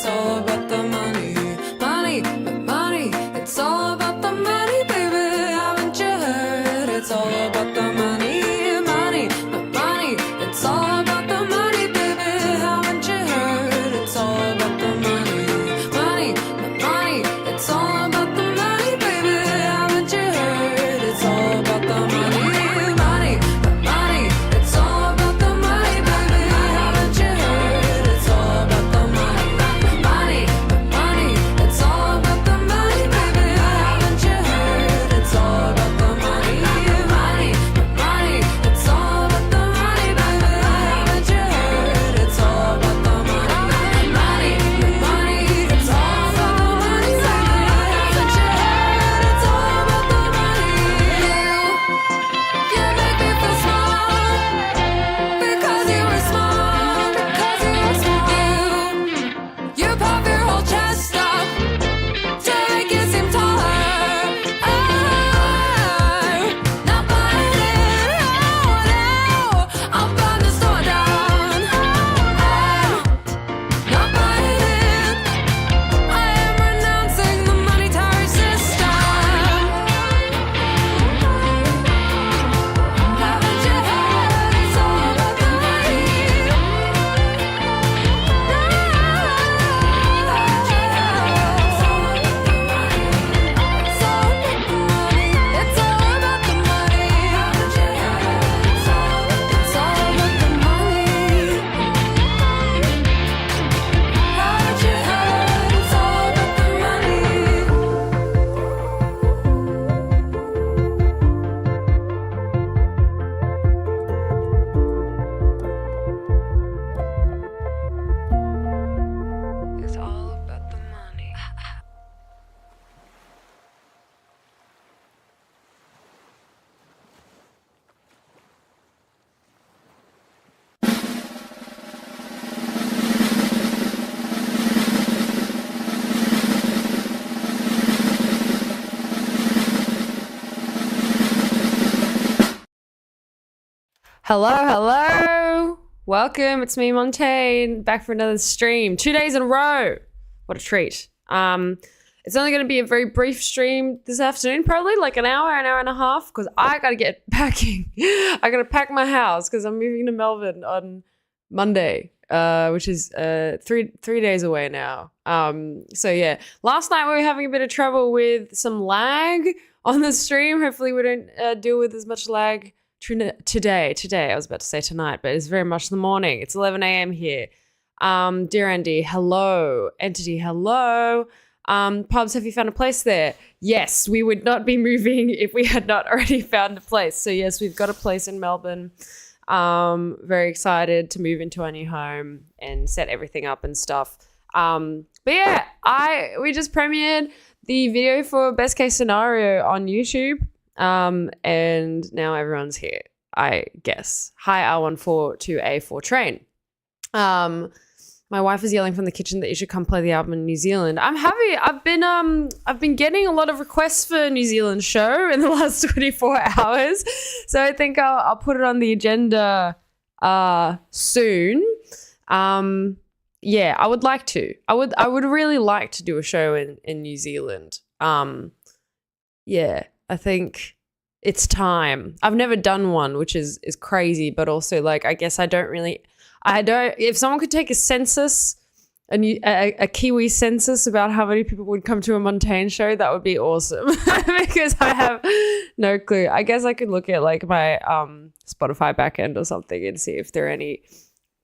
it's all about the money. Money, but money, it's all about the money, baby. Haven't you heard? It's all about the money. Money, but money, it's all about the money, baby. Haven't you heard? It's all about the money. Money, but money, it's all about the money, baby. Haven't you heard? It's all about the money. Money, but money, it's all about the money, baby. Haven't you heard? It's all about the money. Money, but money, it's all about the money, baby. Haven't you heard? It's all about the money. Money, but money, it's all about the money, baby. Haven't you heard? It's all about the money. Money, but money, it's all about the money, baby. Haven't you heard? It's all about the money. You make me feel small because you were small, because you were small. You pop your whole chest up to make it seem taller. Oh, not buying it. Oh, no, I'll burn the store down. Oh, not buying it. I am renouncing the monetary system. Haven't you heard? It's all about the money. Haven't you heard? It's all about the money. It's all about the money. It's all about the money. Haven't you heard? It's all about the money. Haven't you heard? It's all about the money. It's all about the money. Hello. Welcome. It's me, Montaigne, back for another stream. 2 days in a row. What a treat. It's only going to be a very brief stream this afternoon, probably like an hour and a half, because I got to get packing. I got to pack my house because I'm moving to Melbourne on Monday, which is 3 days away now. So yeah, last night we were having a bit of trouble with some lag on the stream. Hopefully we don't deal with as much lag today. I was about to say tonight, but it's very much the morning. It's 11 a.m. here. Dear Andy, hello. Entity, hello. Pubs, have you found a place there? Yes, we would not be moving if we had not already found a place. So yes, we've got a place in Melbourne. Very excited to move into our new home and set everything up and stuff. But yeah, we just premiered the video for Best Case Scenario on YouTube. And now everyone's here, I guess. Hi, R14 to A4 train. My wife is yelling from the kitchen that you should come play the album in New Zealand. I'm happy. I've been getting a lot of requests for a New Zealand show in the last 24 hours. So I think I'll put it on the agenda soon. Yeah, I would like to. I would really like to do a show in New Zealand. Yeah, I think it's time. I've never done one, which is crazy, but also like I guess I don't. If someone could take a census, a Kiwi census about how many people would come to a Montaigne show, that would be awesome. Because I have no clue. I guess I could look at like my Spotify backend or something and see if there are any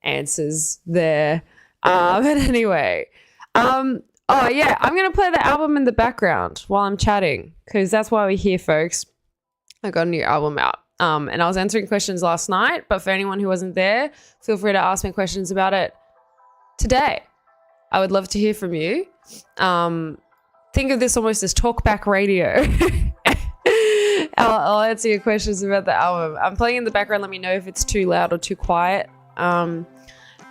answers there. But anyway, oh yeah, I'm gonna play the album in the background while I'm chatting because that's why we're here, folks. I got a new album out. And I was answering questions last night, but for anyone who wasn't there, feel free to ask me questions about it today. I would love to hear from you. Think of this almost as talkback radio. I'll answer your questions about the album. I'm playing in the background. Let me know if it's too loud or too quiet. But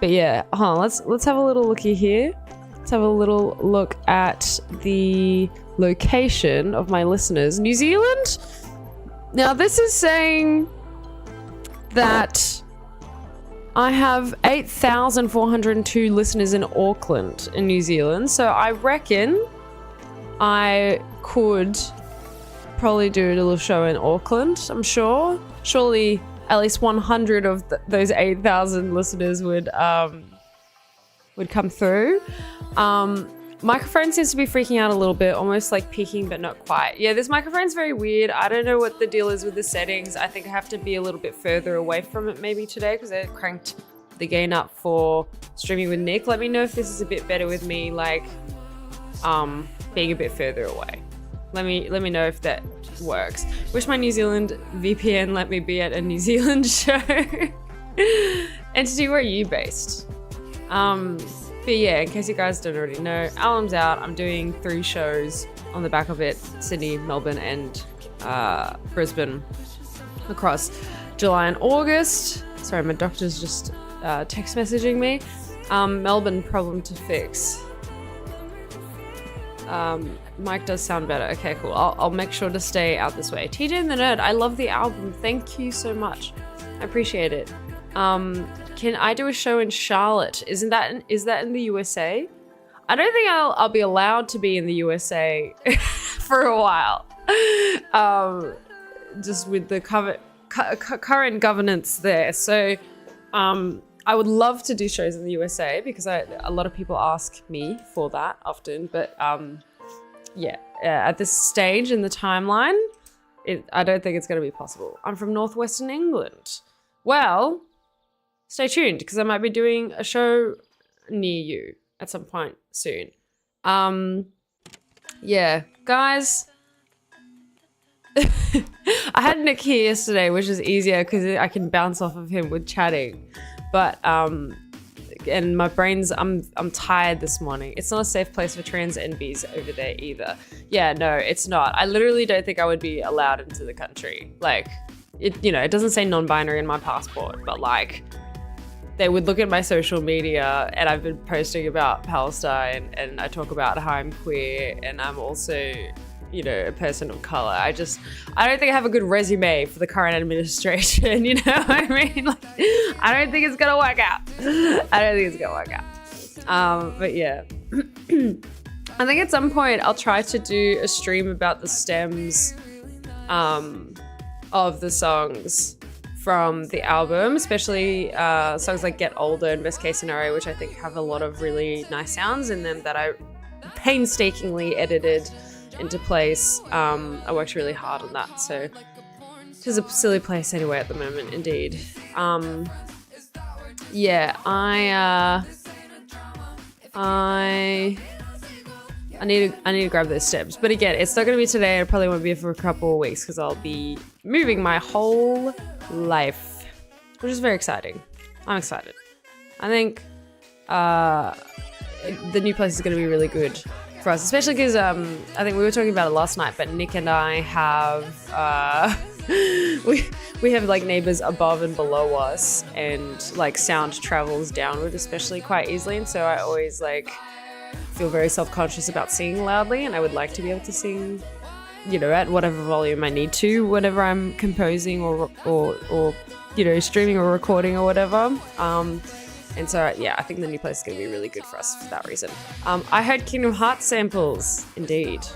yeah, let's have a little looky here. Let's have a little look at the location of my listeners. New Zealand? Now, this is saying that I have 8,402 listeners in Auckland in New Zealand, so I reckon I could probably do a little show in Auckland, I'm sure. Surely at least 100 of those 8,000 listeners would come through. Microphone seems to be freaking out a little bit, almost like peaking, but not quite. Yeah, this microphone's very weird. I don't know what the deal is with the settings. I think I have to be a little bit further away from it maybe today because I cranked the gain up for streaming with Nick. Let me know if this is a bit better with me, like being a bit further away. Let me know if that works. Wish my New Zealand VPN let me be at a New Zealand show. Entity, where are you based? But yeah, in case you guys don't already know, album's out. I'm doing 3 shows on the back of it: Sydney, Melbourne, and Brisbane, across July and August. Sorry, my doctor's just text messaging me. Melbourne, problem to fix. Mic does sound better. Okay, cool. I'll make sure to stay out this way. TJ and the Nerd, I love the album. Thank you so much. I appreciate it. Can I do a show in Charlotte? Is that in the USA? I don't think I'll be allowed to be in the USA for a while. Just with the current governance there. So I would love to do shows in the USA because a lot of people ask me for that often. But at this stage in the timeline, I don't think it's going to be possible. I'm from northwestern England. Well, stay tuned because I might be doing a show near you at some point soon. Yeah, guys. I had Nick here yesterday, which is easier because I can bounce off of him with chatting. But and my brain's I'm tired this morning. It's not a safe place for trans NBs over there either. Yeah, no, it's not. I literally don't think I would be allowed into the country. Like, it doesn't say non-binary in my passport, but like, they would look at my social media and I've been posting about Palestine and I talk about how I'm queer and I'm also, a person of color. I don't think I have a good resume for the current administration, you know what I mean? Like, I don't think it's gonna work out. But yeah. I think at some point I'll try to do a stream about the stems of the songs from the album, especially songs like Get Older and Best Case Scenario, which I think have a lot of really nice sounds in them that I painstakingly edited into place. I worked really hard on that, so it is a silly place anyway at the moment, indeed. Yeah, I need to grab those steps, but again, it's not going to be today. It probably won't be for a couple of weeks because I'll be moving my whole life, which is very exciting. I'm excited. I think the new place is going to be really good for us, especially because I think we were talking about it last night, but Nick and I have we have like neighbors above and below us, and like sound travels downward especially quite easily, and so I always like feel very self-conscious about singing loudly, and I would like to be able to sing, at whatever volume I need to, whenever I'm composing or streaming or recording or whatever. And so, yeah, I think the new place is going to be really good for us for that reason. I heard Kingdom Hearts samples. Indeed.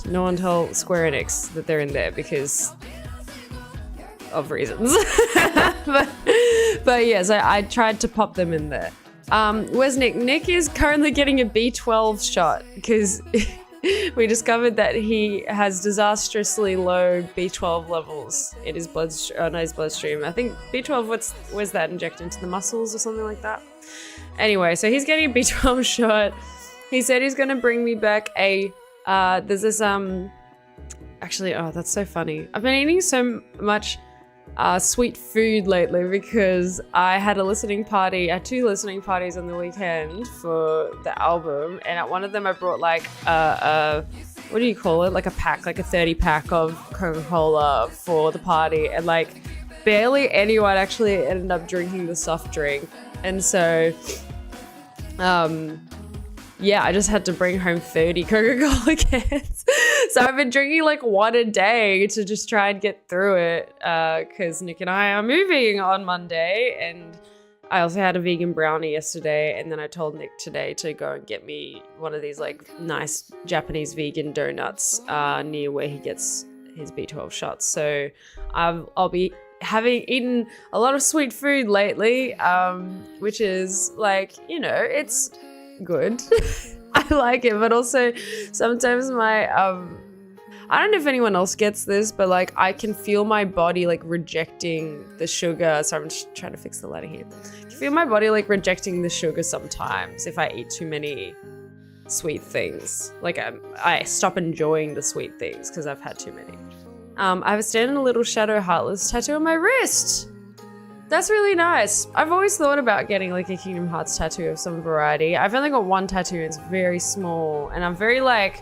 No one tell Square Enix that they're in there because of reasons. but yes, I tried to pop them in there. Where's Nick? Nick is currently getting a B12 shot because we discovered that he has disastrously low B12 levels in his bloodstream. I think B12, where's that injected into the muscles or something like that? Anyway, so he's getting a B12 shot. He said he's going to bring me back there's this, actually, oh, that's so funny. I've been eating so much sweet food lately because I had 2 listening parties on the weekend for the album, and at one of them I brought like what do you call it, like a pack, like a 30 pack of Coca-Cola for the party, and like barely anyone actually ended up drinking the soft drink, and so yeah, I just had to bring home 30 Coca-Cola cans. So I've been drinking like one a day to just try and get through it because Nick and I are moving on Monday, and I also had a vegan brownie yesterday, and then I told Nick today to go and get me one of these like nice Japanese vegan donuts near where he gets his B12 shots. So I'll be having eaten a lot of sweet food lately, which is like, you know, it's good. I like it, but also sometimes my I don't know if anyone else gets this, but like I can feel my body like rejecting the sugar. So I'm just trying to fix the lighting here. I can feel my body like rejecting the sugar sometimes if I eat too many sweet things. Like I stop enjoying the sweet things because I've had too many. I have a stand in a little shadow heartless tattoo on my wrist. That's really nice. I've always thought about getting like a Kingdom Hearts tattoo of some variety. I've only got one tattoo, it's very small, and I'm very like,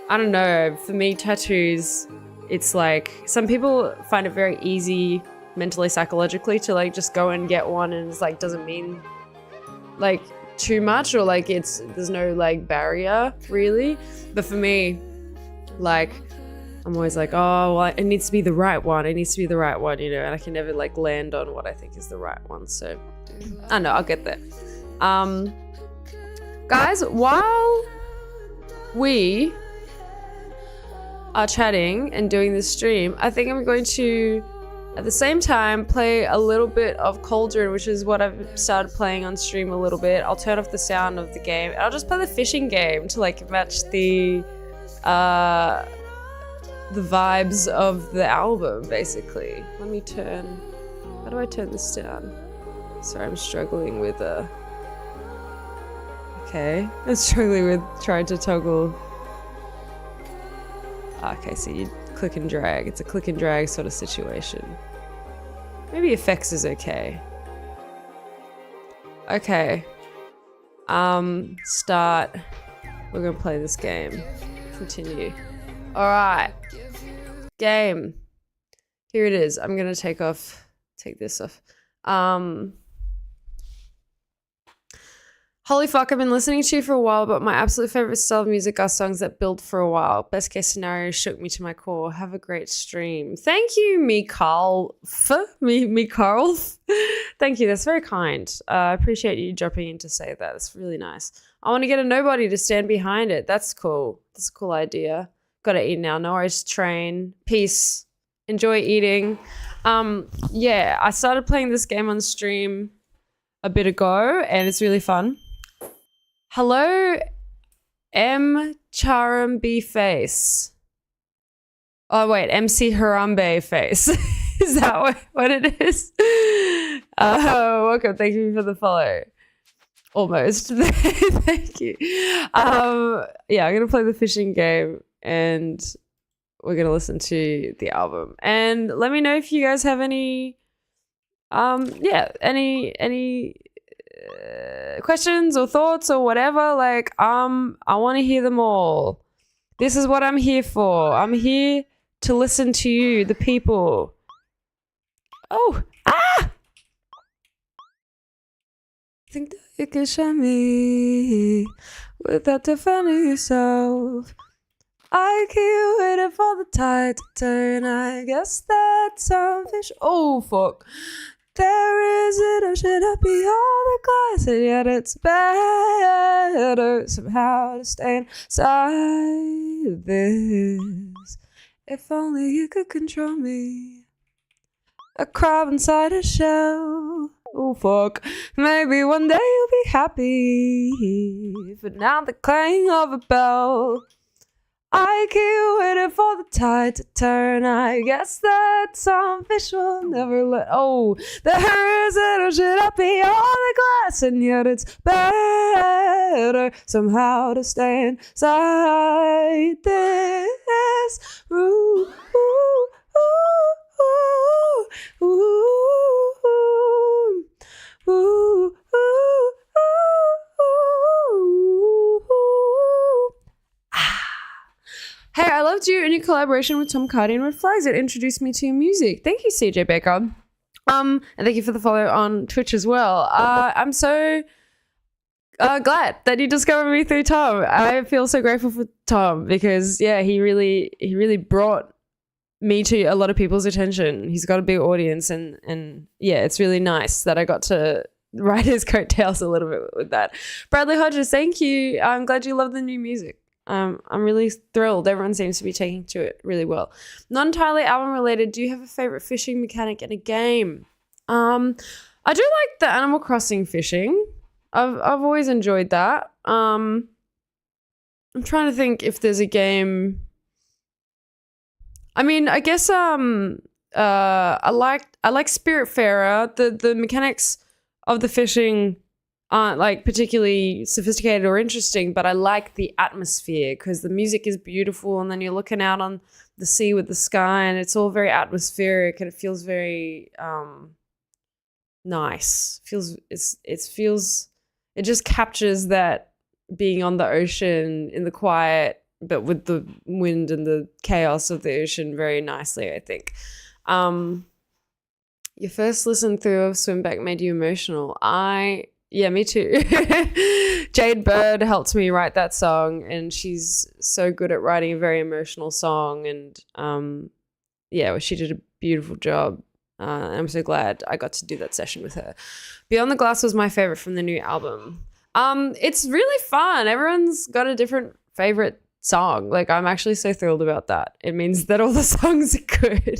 I don't know, for me tattoos, it's like, some people find it very easy mentally, psychologically to like just go and get one, and it's like doesn't mean like too much, or like there's no like barrier really. But for me, like, I'm always like, oh, well, it needs to be the right one. It needs to be the right one, you know, and I can never like land on what I think is the right one. So I don't know, I'll get there. Guys, while we are chatting and doing this stream, I think I'm going to, at the same time, play a little bit of Cauldron, which is what I've started playing on stream a little bit. I'll turn off the sound of the game, and I'll just play the fishing game to like match the vibes of the album, basically. Let me turn, how do I turn this down? Sorry, I'm struggling with okay, I'm struggling with trying to toggle. Okay, so you click and drag. It's a click and drag sort of situation. Maybe effects is okay. Okay. Start. We're gonna play this game. Continue. Alright. Game. Here it is. I'm gonna take this off. Holy fuck, I've been listening to you for a while, but my absolute favorite style of music are songs that build for a while. Best case scenario shook me to my core. Have a great stream. Thank you, Mikal. Thank you, that's very kind. I appreciate you dropping in to say that. That's really nice. I want to get a nobody to stand behind it. That's cool. That's a cool idea. Gotta eat now. No worries, train. Peace. Enjoy eating. Yeah, I started playing this game on stream a bit ago, and it's really fun. Hello, M. Charambe Face. Oh, wait, MC Harambe Face. Is that what it is? Welcome. Thank you for the follow. Almost. Thank you. Yeah, I'm going to play the fishing game, and we're going to listen to the album. And let me know if you guys have any questions or thoughts or whatever. Like, I want to hear them all. This is what I'm here for. I'm here to listen to you, the people. Oh, think that you can shine me without defending yourself. I keep waiting for the tide to turn. I guess that's selfish. Oh, fuck. There is an ocean up beyond the glass, and yet it's better somehow to stay inside this. If only you could control me. A crab inside a shell. Oh, fuck. Maybe one day you'll be happy. But now the clang of a bell. I keep waiting for the tide to turn. I guess that some fish will never let. Oh, there is an ocean up beyond the glass, and yet it's better somehow to stay inside this. Ooh, ooh, ooh, ooh, ooh, ooh, ooh. Hey, I loved you and your collaboration with Tom Cardy and Red Flags. It introduced me to your music. Thank you, CJ Baker. And thank you for the follow on Twitch as well. I'm so Glad that you discovered me through Tom. I feel so grateful for Tom because he really brought me to a lot of people's attention. He's got a big audience and it's really nice that I got to ride his coattails a little bit with that. Bradley Hodges, thank you. I'm glad you love the new music. I'm really thrilled. Everyone seems to be taking to it really well. Not entirely album related. Do you have a favorite fishing mechanic in a game? I do like the Animal Crossing fishing. I've always enjoyed that. I'm trying to think if there's a game. I mean, I guess I like Spiritfarer. The mechanics of the fishing aren't like particularly sophisticated or interesting, but I like the atmosphere because the music is beautiful and then you're looking out on the sea with the sky and it's all very atmospheric and it feels very nice. It just captures that being on the ocean in the quiet, but with the wind and the chaos of the ocean very nicely, I think. Your first listen through of Swimback made you emotional. Yeah, me too. Jade Bird helped me write that song and she's so good at writing a very emotional song and she did a beautiful job. I'm so glad I got to do that session with her. Beyond the Glass was my favorite from the new album. It's really fun. Everyone's got a different favorite song. Like, I'm actually so thrilled about that. It means that all the songs are good.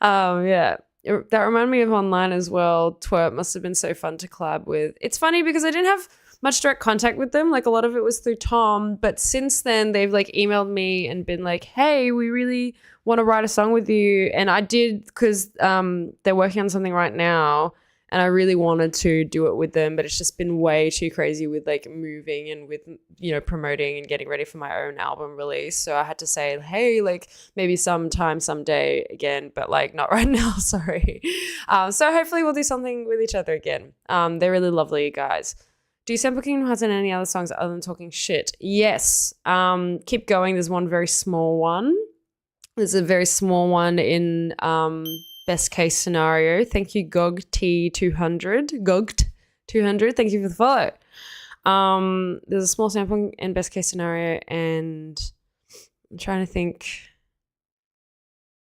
That reminded me of Online as well. Twerp must have been so fun to collab with. It's funny because I didn't have much direct contact with them. Like, a lot of it was through Tom, but since then they've like emailed me and been like, hey, we really want to write a song with you. And I did because they're working on something right now and I really wanted to do it with them, but it's just been way too crazy with like moving and with, promoting and getting ready for my own album release. So I had to say, hey, like maybe sometime, someday again, but like not right now, sorry. So hopefully we'll do something with each other again. They're really lovely guys. Do you sample Kingdom Hearts and any other songs other than Talking Shit? Yes. Keep Going. There's one very small one. There's a very small one in Best Case Scenario. Thank you, GogT200. Gogt200. Thank you for the follow. There's a small sample in Best Case Scenario, and I'm trying to think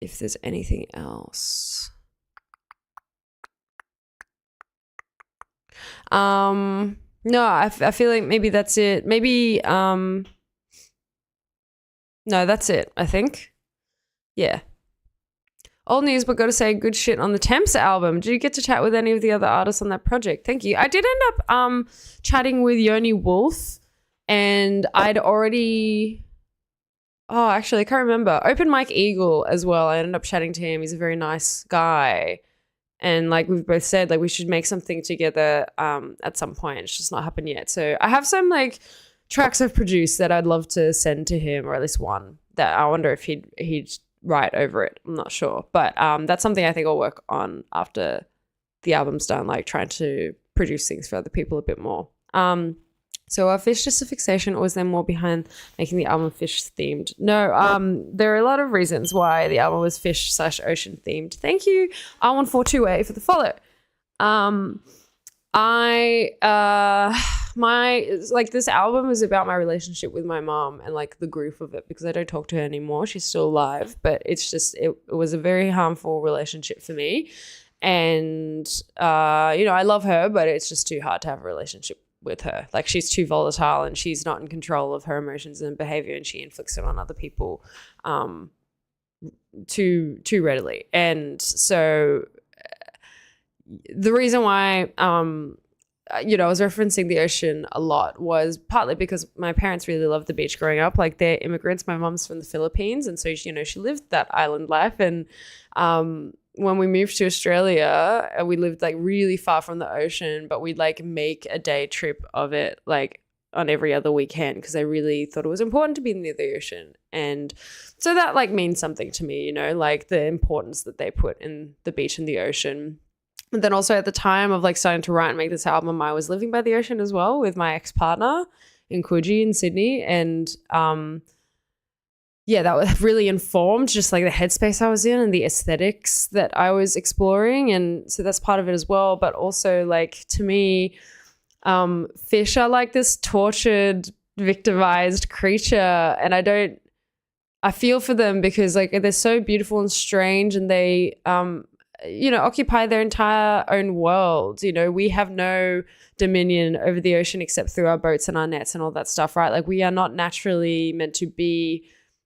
if there's anything else. No, I feel like maybe that's it. Maybe no, that's it, I think. Yeah. Old news, but gotta say, good shit on the Temps album. Did you get to chat with any of the other artists on that project? Thank you. I did end up chatting with Yoni Wolf, and I'd already actually I can't remember. Open Mike Eagle as well. I ended up chatting to him. He's a very nice guy. And like we've both said, like we should make something together at some point. It's just not happened yet. So I have some like tracks I've produced that I'd love to send to him, or at least one that I wonder if he'd write over it. I'm not sure. But that's something I think I'll work on after the album's done, like trying to produce things for other people a bit more. So are fish just a fixation, or was there more behind making the album fish themed? No, there are a lot of reasons why the album was fish/ocean themed. Thank you, R1428, for the follow. This album is about my relationship with my mom and like the grief of it, because I don't talk to her anymore. She's still alive, but it's just it was a very harmful relationship for me. And I love her, but it's just too hard to have a relationship with her. Like, she's too volatile and she's not in control of her emotions and behavior, and she inflicts it on other people too readily. And so the reason why I was referencing the ocean a lot was partly because my parents really loved the beach growing up. Like, they're immigrants. My mom's from the Philippines, and so she lived that island life. And when we moved to Australia, we lived like really far from the ocean, but we'd like make a day trip of it like on every other weekend, because I really thought it was important to be near the ocean. And so that like means something to me, like the importance that they put in the beach and the ocean. And then also at the time of like starting to write and make this album, I was living by the ocean as well with my ex-partner in Coogee in Sydney. And that was really informed just like the headspace I was in and the aesthetics that I was exploring. And so that's part of it as well. But also, like, to me, Fish are like this tortured, victimized creature, and I feel for them because like they're so beautiful and strange, and they occupy their entire own world. We have no dominion over the ocean except through our boats and our nets and all that stuff, right? Like we are not naturally meant to be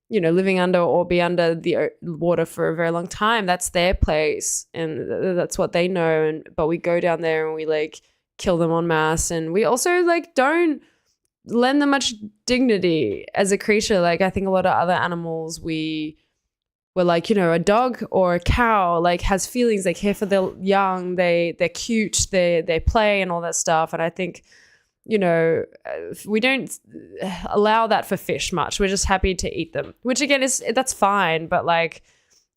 living under or be under the water for a very long time. That's their place, and that's what they know. But we go down there and we like kill them en masse, and we also like don't lend them much dignity as a creature. Like I think a lot of other animals, we're like, a dog or a cow like has feelings, they care for their young, they're cute, they play and all that stuff. And I think we don't allow that for fish much. We're just happy to eat them, which again that's fine. But like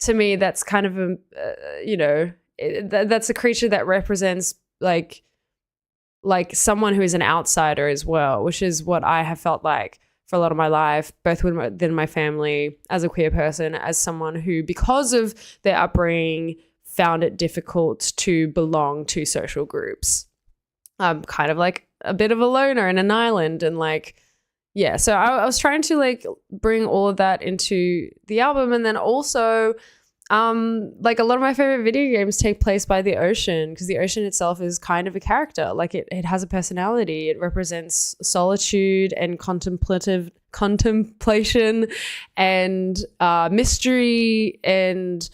to me, that's kind of that's a creature that represents like someone who is an outsider as well, which is what I have felt like for a lot of my life, both within my family, as a queer person, as someone who, because of their upbringing, found it difficult to belong to social groups. I'm kind of like a bit of a loner in an island, and like, yeah. So I was trying to like bring all of that into the album, and then also like a lot of my favorite video games take place by the ocean, because the ocean itself is kind of a character. Like it has a personality. It represents solitude and contemplation and mystery and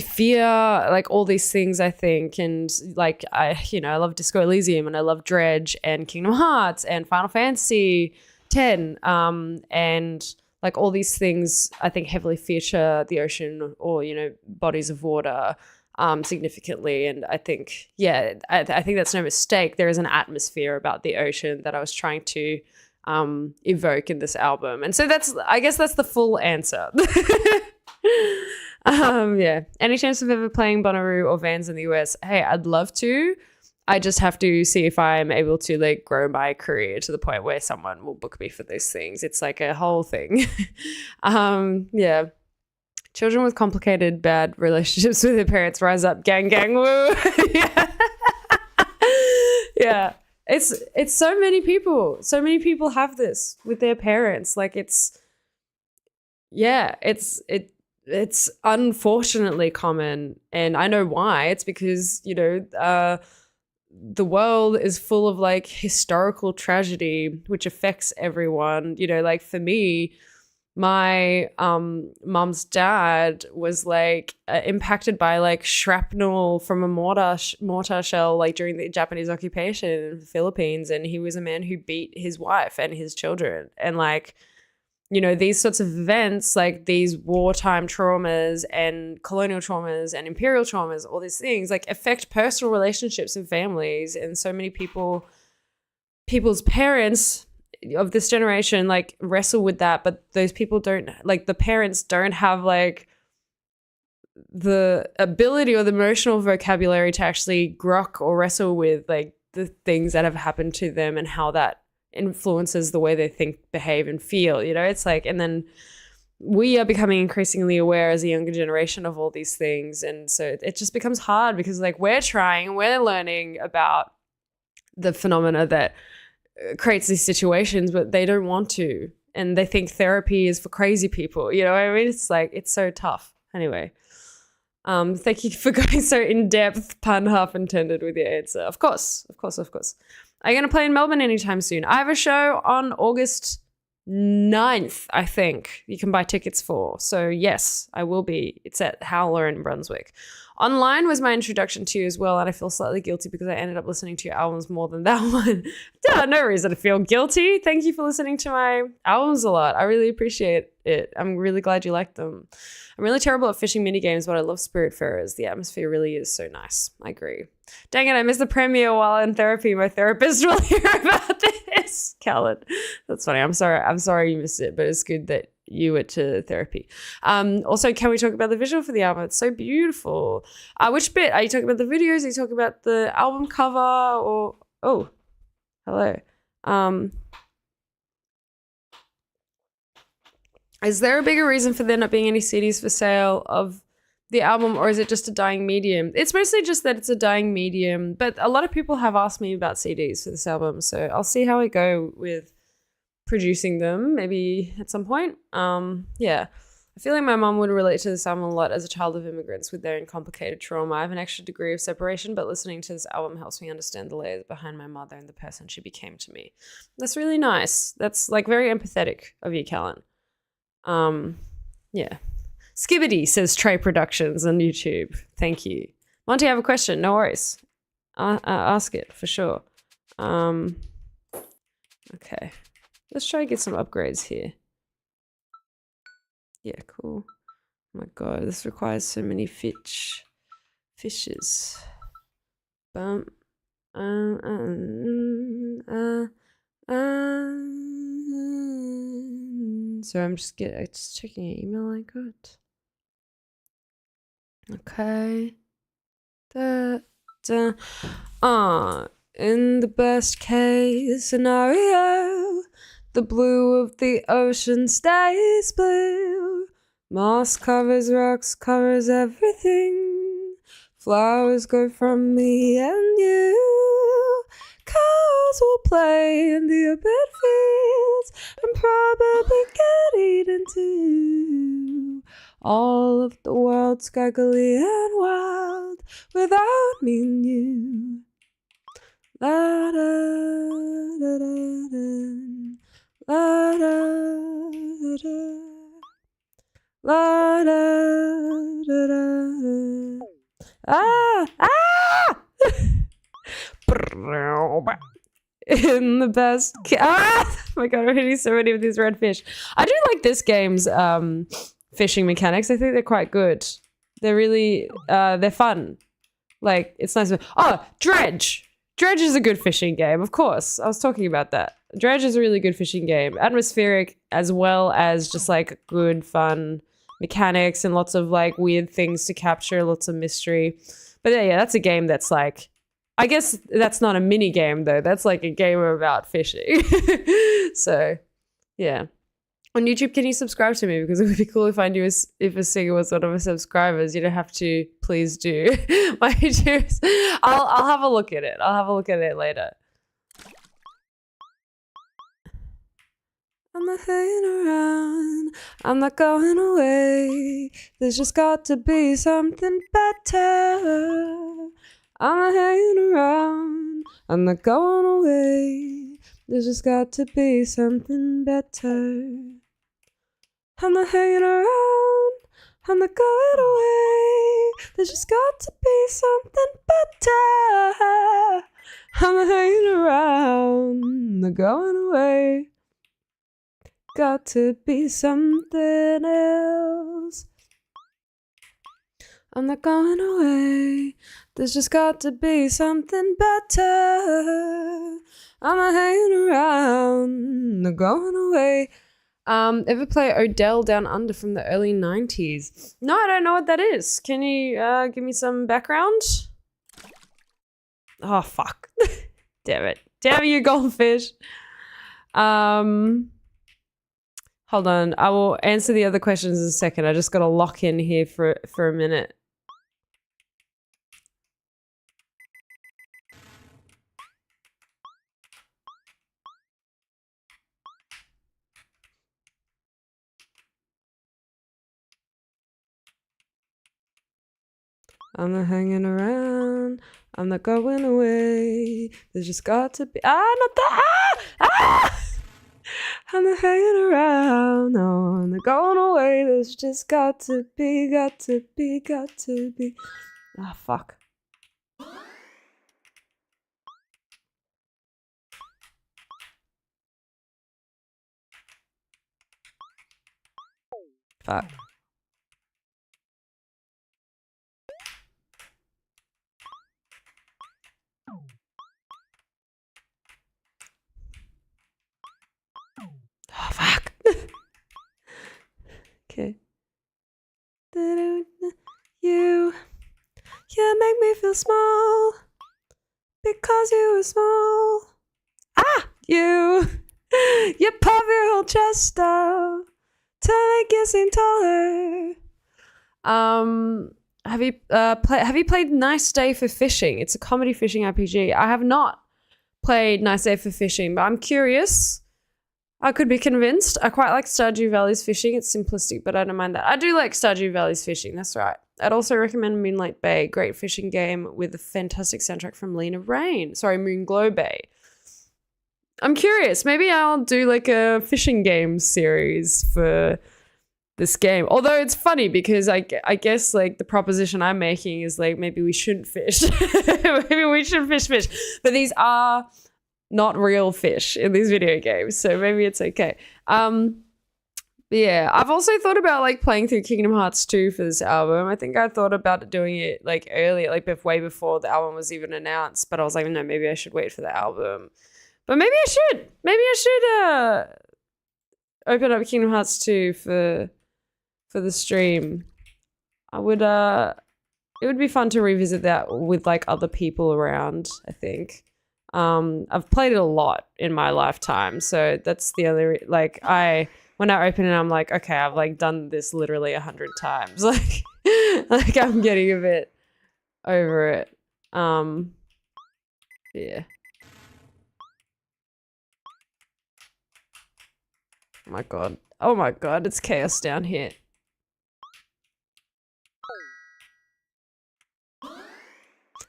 fear, like all these things, I think. And like I love Disco Elysium, and I love Dredge and Kingdom Hearts and Final Fantasy 10, and like all these things I think heavily feature the ocean or bodies of water significantly. And I think I think that's no mistake. There is an atmosphere about the ocean that I was trying to evoke in this album. And so I guess that's the full answer. Yeah. Any chance of ever playing Bonnaroo or Vans in the US? Hey, I'd love to. I just have to see if I'm able to like grow my career to the point where someone will book me for those things. It's like a whole thing. Yeah. Children with complicated, bad relationships with their parents rise up, gang, gang, woo. Yeah. Yeah. It's so many people. So many people have this with their parents. Like it's unfortunately common, and I know why. It's because the world is full of like historical tragedy which affects everyone. Like for me, my mom's dad was like impacted by like shrapnel from a mortar shell like during the Japanese occupation in the Philippines, and he was a man who beat his wife and his children. And like these sorts of events, like these wartime traumas and colonial traumas and imperial traumas, all these things like affect personal relationships and families. And so many people's parents of this generation like wrestle with that, but those people don't, like the parents don't have like the ability or the emotional vocabulary to actually grok or wrestle with like the things that have happened to them and how that influences the way they think, behave, and feel. It's like, and then we are becoming increasingly aware as a younger generation of all these things, and so it just becomes hard because like we're learning about the phenomena that creates these situations, but they don't want to, and they think therapy is for crazy people. You know what I mean? It's like, it's so tough. Anyway, thank you for going so in depth, pun half intended, with your answer. Of course. Are you going to play in Melbourne anytime soon? I have a show on August 9th, I think, you can buy tickets for. So yes, I will be. It's at Howler in Brunswick. Online was my introduction to you as well, and I feel slightly guilty because I ended up listening to your albums more than that one. No reason to feel guilty. Thank you for listening to my albums a lot. I really appreciate it. I'm really glad you liked them. I'm really terrible at fishing minigames, but I love Spiritfarers. The atmosphere really is so nice. I agree. Dang it, I missed the premiere while in therapy. My therapist will hear about this. Coward. That's funny. I'm sorry you missed it, but it's good that you went to therapy. Also, can we talk about the visual for the album? It's so beautiful. Which bit? Are you talking about the videos? Are you talking about the album cover? Or hello. Is there a bigger reason for there not being any CDs for sale of the album, or is it just a dying medium? It's mostly just that it's a dying medium, but a lot of people have asked me about CDs for this album, so I'll see how I go with producing them maybe at some point. Yeah. I feel like my mom would relate to this album a lot as a child of immigrants with their own complicated trauma. I have an extra degree of separation, but listening to this album helps me understand the layers behind my mother and the person she became to me. That's really nice. That's like very empathetic of you, Callan. Yeah. Skibbity says Trey Productions on YouTube. Thank you. Monty, I have a question. No worries. Ask it for sure. Okay. Let's try to get some upgrades here. Yeah, cool. Oh my god, this requires so many fishes. So I'm just checking your email I got. Okay. In the best case scenario, the blue of the ocean stays blue. Moss covers rocks, covers everything. Flowers grow from me and you. Cows will play in the open fields and probably get eaten too. All of the world's scraggly and wild without me and you. La da da da da. La da da. La da da da. Ah! In the best oh my god, I'm hitting so many of these red fish. I do like this game's fishing mechanics. I think they're quite good. They're really they're fun. Like, it's nice. Oh, Dredge! Dredge is a good fishing game, of course. I was talking about that. Dredge is a really good fishing game. Atmospheric, as well as just like good fun mechanics and lots of like weird things to capture, lots of mystery. But yeah, that's a game that's like, I guess that's not a mini game though. That's like a game about fishing. So yeah. On YouTube, can you subscribe to me? Because it would be cool if I knew if a singer was one of my subscribers. You don't have to, please do. My YouTubers. I'll have a look at it. I'll have a look at it later. I'm not hanging around. I'm not going away. There's just got to be something better. I'm not hanging around. I'm not going away. There's just got to be something better. I'm not hanging around. I'm not going away. There's just got to be something better. I'm not hanging around. I'm not going away. Got to be something else. I'm not going away. There's just got to be something better. I'm not hanging around. Not going away. Ever play Odell Down Under from the early 90s? No, I don't know what that is. Can you give me some background? Oh, fuck. Damn it. Damn you, goldfish. Hold on. I will answer the other questions in a second. I just got to lock in here for a minute. I'm not hanging around. I'm not going away. There's just got to be. Not that. I'm not hanging around. No, I'm not going away. There's just got to be, got to be, got to be. Ah, fuck. Fuck. Oh, fuck. Okay. You make me feel small because you were small. You puff your whole chest out to make you seem taller. have you played Nice Day for Fishing? It's a comedy fishing RPG. I have not played Nice Day for Fishing, but I'm curious. I could be convinced. I quite like Stardew Valley's fishing. It's simplistic, but I don't mind that. I do like Stardew Valley's fishing. That's right. I'd also recommend Moonlight Bay, great fishing game with a fantastic soundtrack from Moonglow Bay. I'm curious. Maybe I'll do like a fishing game series for this game. Although it's funny because I guess like the proposition I'm making is like maybe we shouldn't fish. Maybe we should fish. But these are not real fish in these video games, so maybe it's okay. Yeah, I've also thought about like playing through Kingdom Hearts 2 for this album. I think I thought about doing it like earlier, like way before the album was even announced, but I was like, no, maybe I should wait for the album. But maybe I should. Maybe I should open up Kingdom Hearts 2 for the stream. It would be fun to revisit that with like other people around, I think. I've played it a lot in my lifetime, so that's the other when I open it, I'm like, okay, I've like done this literally 100 times. Like I'm getting a bit over it. Yeah. Oh my god, it's chaos down here.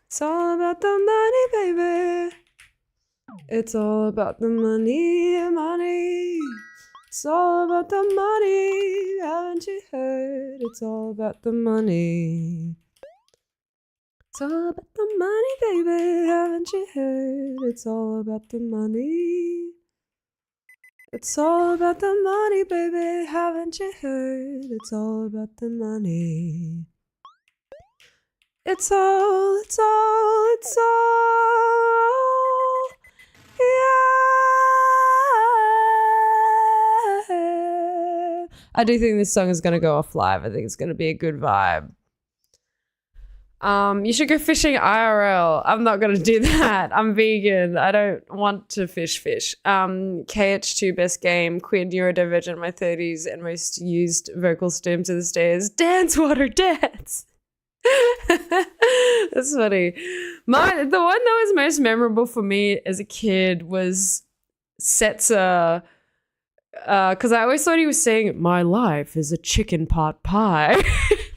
It's all about the money, baby. It's all about the money. It's all about the money, haven't you heard? It's all about the money. It's all about the money, baby, haven't you heard? It's all about the money. It's all about the money, baby, haven't you heard? It's all about the money. It's all, yeah. I do think this song is going to go off live. I think it's going to be a good vibe. You should go fishing IRL. I'm not going to do that. I'm vegan. I don't want to fish. KH2 best game, queer neurodivergent in my 30s, and most used vocal stem to this day is Dance Water Dance. That's funny. The one that was most memorable for me as a kid was Setzer, because I always thought he was saying my life is a chicken pot pie.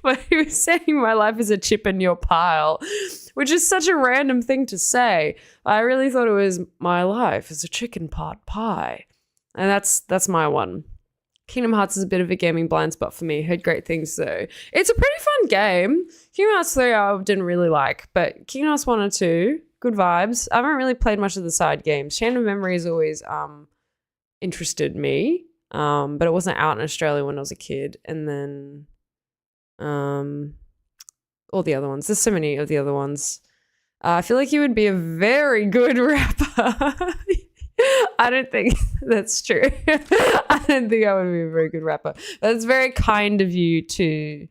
But he was saying my life is a chip in your pile, which is such a random thing to say. I really thought it was my life is a chicken pot pie. And that's my one. Kingdom Hearts is a bit of a gaming blind spot for me. Heard great things though. It's a pretty fun game. Kingdom Hearts 3 I didn't really like, but Kingdom Hearts 1 and 2, good vibes. I haven't really played much of the side games. Chain of Memories always interested me, but it wasn't out in Australia when I was a kid. And then all the other ones. There's so many of the other ones. I feel like you would be a very good rapper. I don't think that's true. I don't think I would be a very good rapper. That's very kind of you to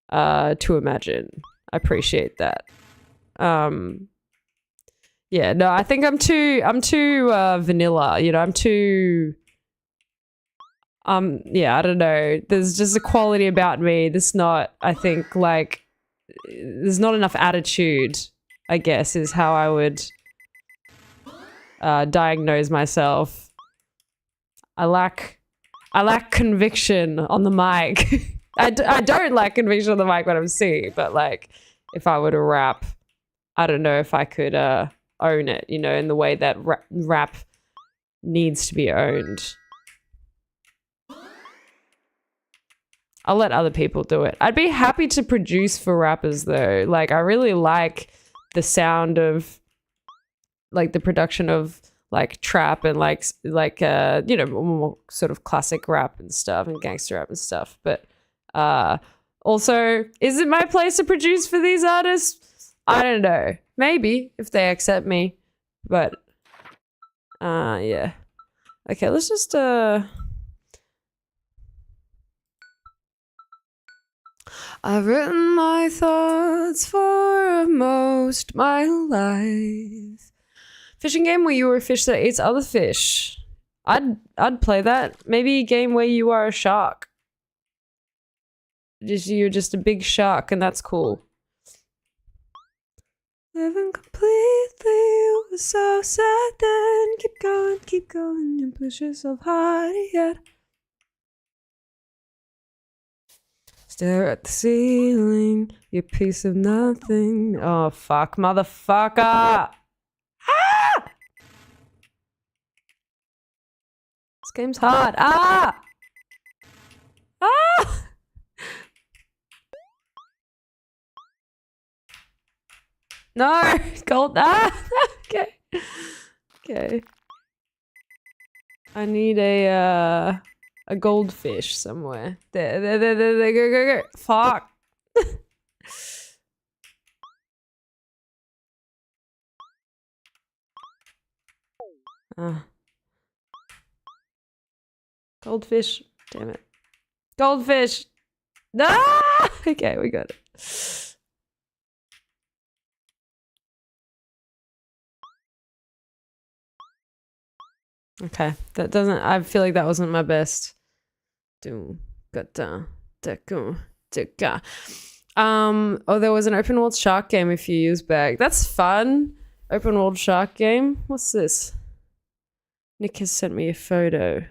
imagine. I appreciate that. Yeah, no, I think I'm too vanilla, you know, I'm too yeah, I don't know. There's just a quality about me that's not, I think, like, there's not enough attitude, I guess, is how I would diagnose myself. I lack conviction on the mic. I don't lack conviction on the mic when I'm singing, but like if I were to rap, I don't know if I could own it, you know, in the way that rap needs to be owned. I'll let other people do it. I'd be happy to produce for rappers though. Like I really like the sound of like the production of like trap and like you know, more sort of classic rap and stuff and gangster rap and stuff. But also, is it my place to produce for these artists? I don't know. Maybe if they accept me. But yeah. Okay, let's just I've written my thoughts for most my life. Fishing game where you are a fish that eats other fish. I'd play that. Maybe a game where you are a shark. you're just a big shark, and that's cool. Living completely was so sad then. Keep going, and push yourself harder yet. Stare at the ceiling, you piece of nothing. Oh, fuck, motherfucker! Ah! This game's hard. Ah! Ah! No! Gold. Ah! Okay. Okay. I need a goldfish somewhere. There, go. Fuck. Goldfish. Damn it. Goldfish. Ah! Okay, we got it. Okay, that doesn't. I feel like that wasn't my best. Oh, there was an open world shark game a few years back. That's fun. Open world shark game. What's this? Nick has sent me a photo.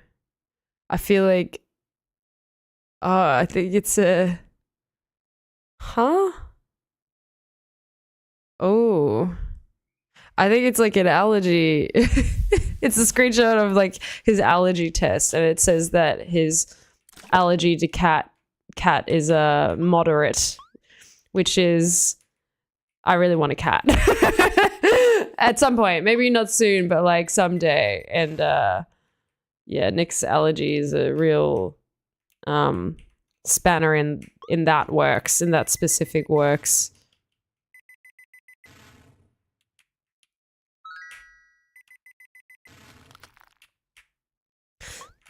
I feel like. Oh, I think it's a. Huh? Oh. I think it's like an allergy. It's a screenshot of like his allergy test, and it says that his allergy to cat is a moderate, which is I really want a cat at some point, maybe not soon, but like someday. And yeah, Nick's allergy is a real spanner in that specific works.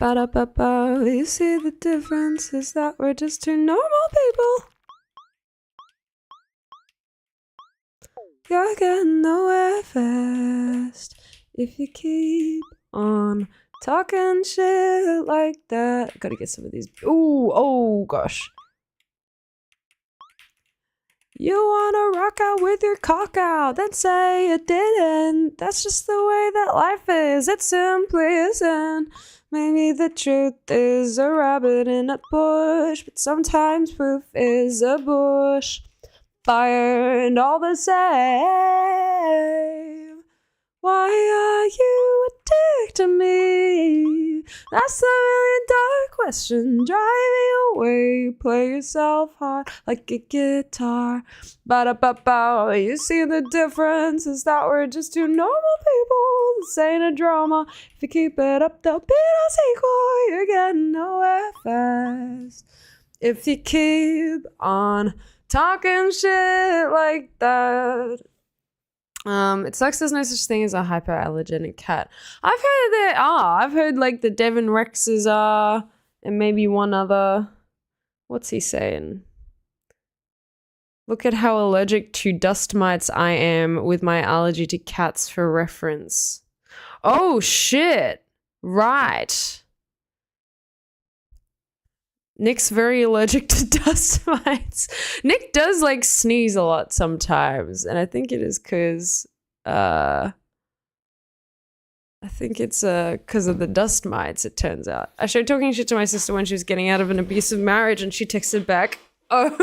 Ba-da-ba-ba, you see the difference is that we're just two normal people. You're getting nowhere fast if you keep on talking shit like that. Gotta get some of these. Ooh, oh gosh. You wanna rock out with your cock out, then say you didn't. That's just the way that life is. It simply isn't. Maybe the truth is a rabbit in a bush, but sometimes proof is a bush. Fire and all the same. Why are you addicted to me? That's the million-dollar question. Drive me away. Play yourself hard like a guitar. Ba-da-ba-ba. You see the difference is that we're just two normal people. This ain't a drama. If you keep it up, there'll be no sequel. You're getting nowhere fast if you keep on talking shit like that. It sucks there's no such thing as a hyperallergenic cat. I've heard there are. I've heard like the Devon Rexes are, and maybe one other. What's he saying? Look at how allergic to dust mites I am with my allergy to cats for reference. Oh shit. Right. Nick's very allergic to dust mites. Nick does like sneeze a lot sometimes, and I think it is because I think it's because of the dust mites, it turns out. I showed talking shit to my sister when she was getting out of an abusive marriage, and she texted back, oh.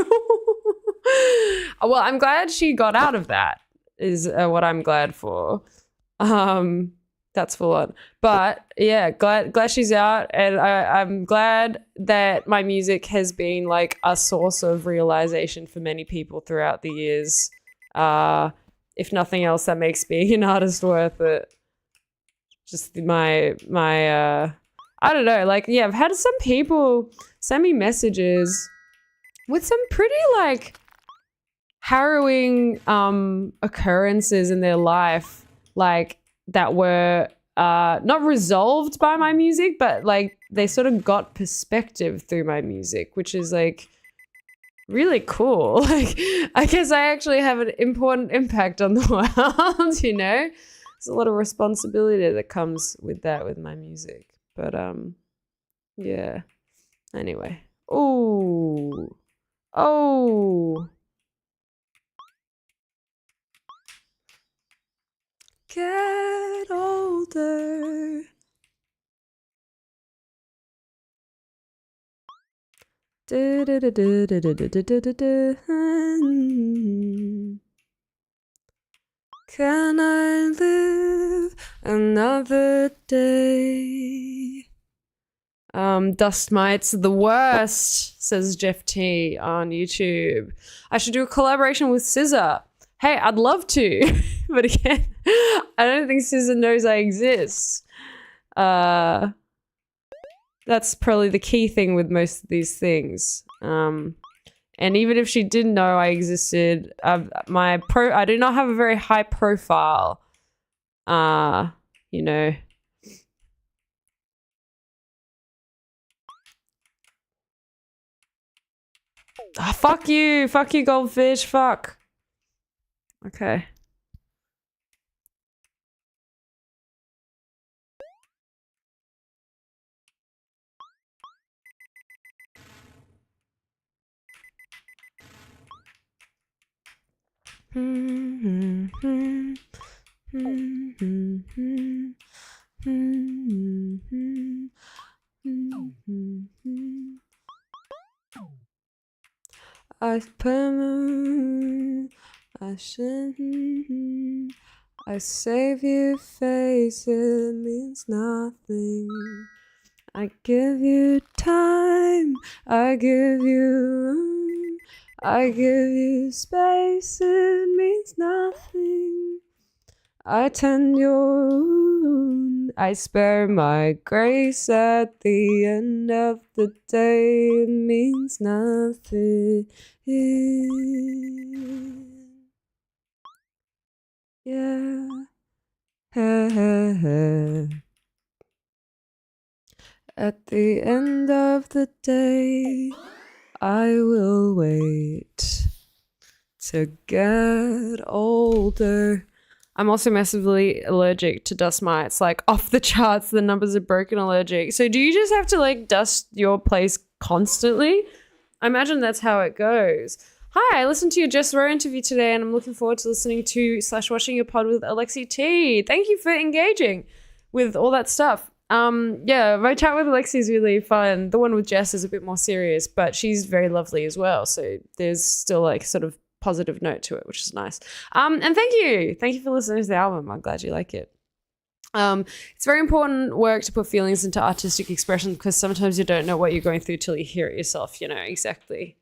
Well, I'm glad she got out of that, is what I'm glad for. That's full on. But yeah, glad she's out, and I'm glad that my music has been like a source of realization for many people throughout the years. If nothing else, that makes being an artist worth it. Just my I don't know, like, yeah, I've had some people send me messages with some pretty like harrowing occurrences in their life, like that were not resolved by my music, but like they sort of got perspective through my music, which is like really cool. Like, I guess I actually have an important impact on the world, you know? There's a lot of responsibility that comes with that, with my music. But yeah. Anyway. Ooh. Oh. Get older. Can I live another day? Dust mites the worst, says Jeff T on YouTube. I should do a collaboration with SZA. Hey, I'd love to, but again, I don't think SZA knows I exist. That's probably the key thing with most of these things. And even if she didn't know I existed, I do not have a very high profile. You know. Oh, fuck you, goldfish, fuck. Okay. I save you face, it means nothing. I give you time, I give you room, I give you space, it means nothing. I tend your wound, I spare my grace at the end of the day, it means nothing. Yeah. At the end of the day, I will wait to get older. I'm also massively allergic to dust mites, like off the charts. The numbers are broken allergic. So do you just have to like dust your place constantly? I imagine that's how it goes. Hi, I listened to your Just Row interview today and I'm looking forward to listening to / watching your pod with Alexi T. Thank you for engaging with all that stuff. Yeah, my chat with Alexi is really fun. The one with Jess is a bit more serious, but she's very lovely as well. So there's still like sort of positive note to it, which is nice. And thank you for listening to the album. I'm glad you like it. It's very important work to put feelings into artistic expression because sometimes you don't know what you're going through till you hear it yourself, you know, exactly.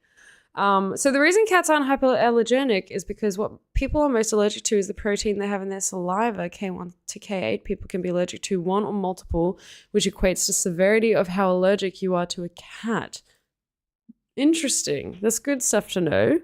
So the reason cats aren't hypoallergenic is because what people are most allergic to is the protein they have in their saliva. K1 to K8 people can be allergic to one or multiple, which equates to severity of how allergic you are to a cat. Interesting. That's good stuff to know.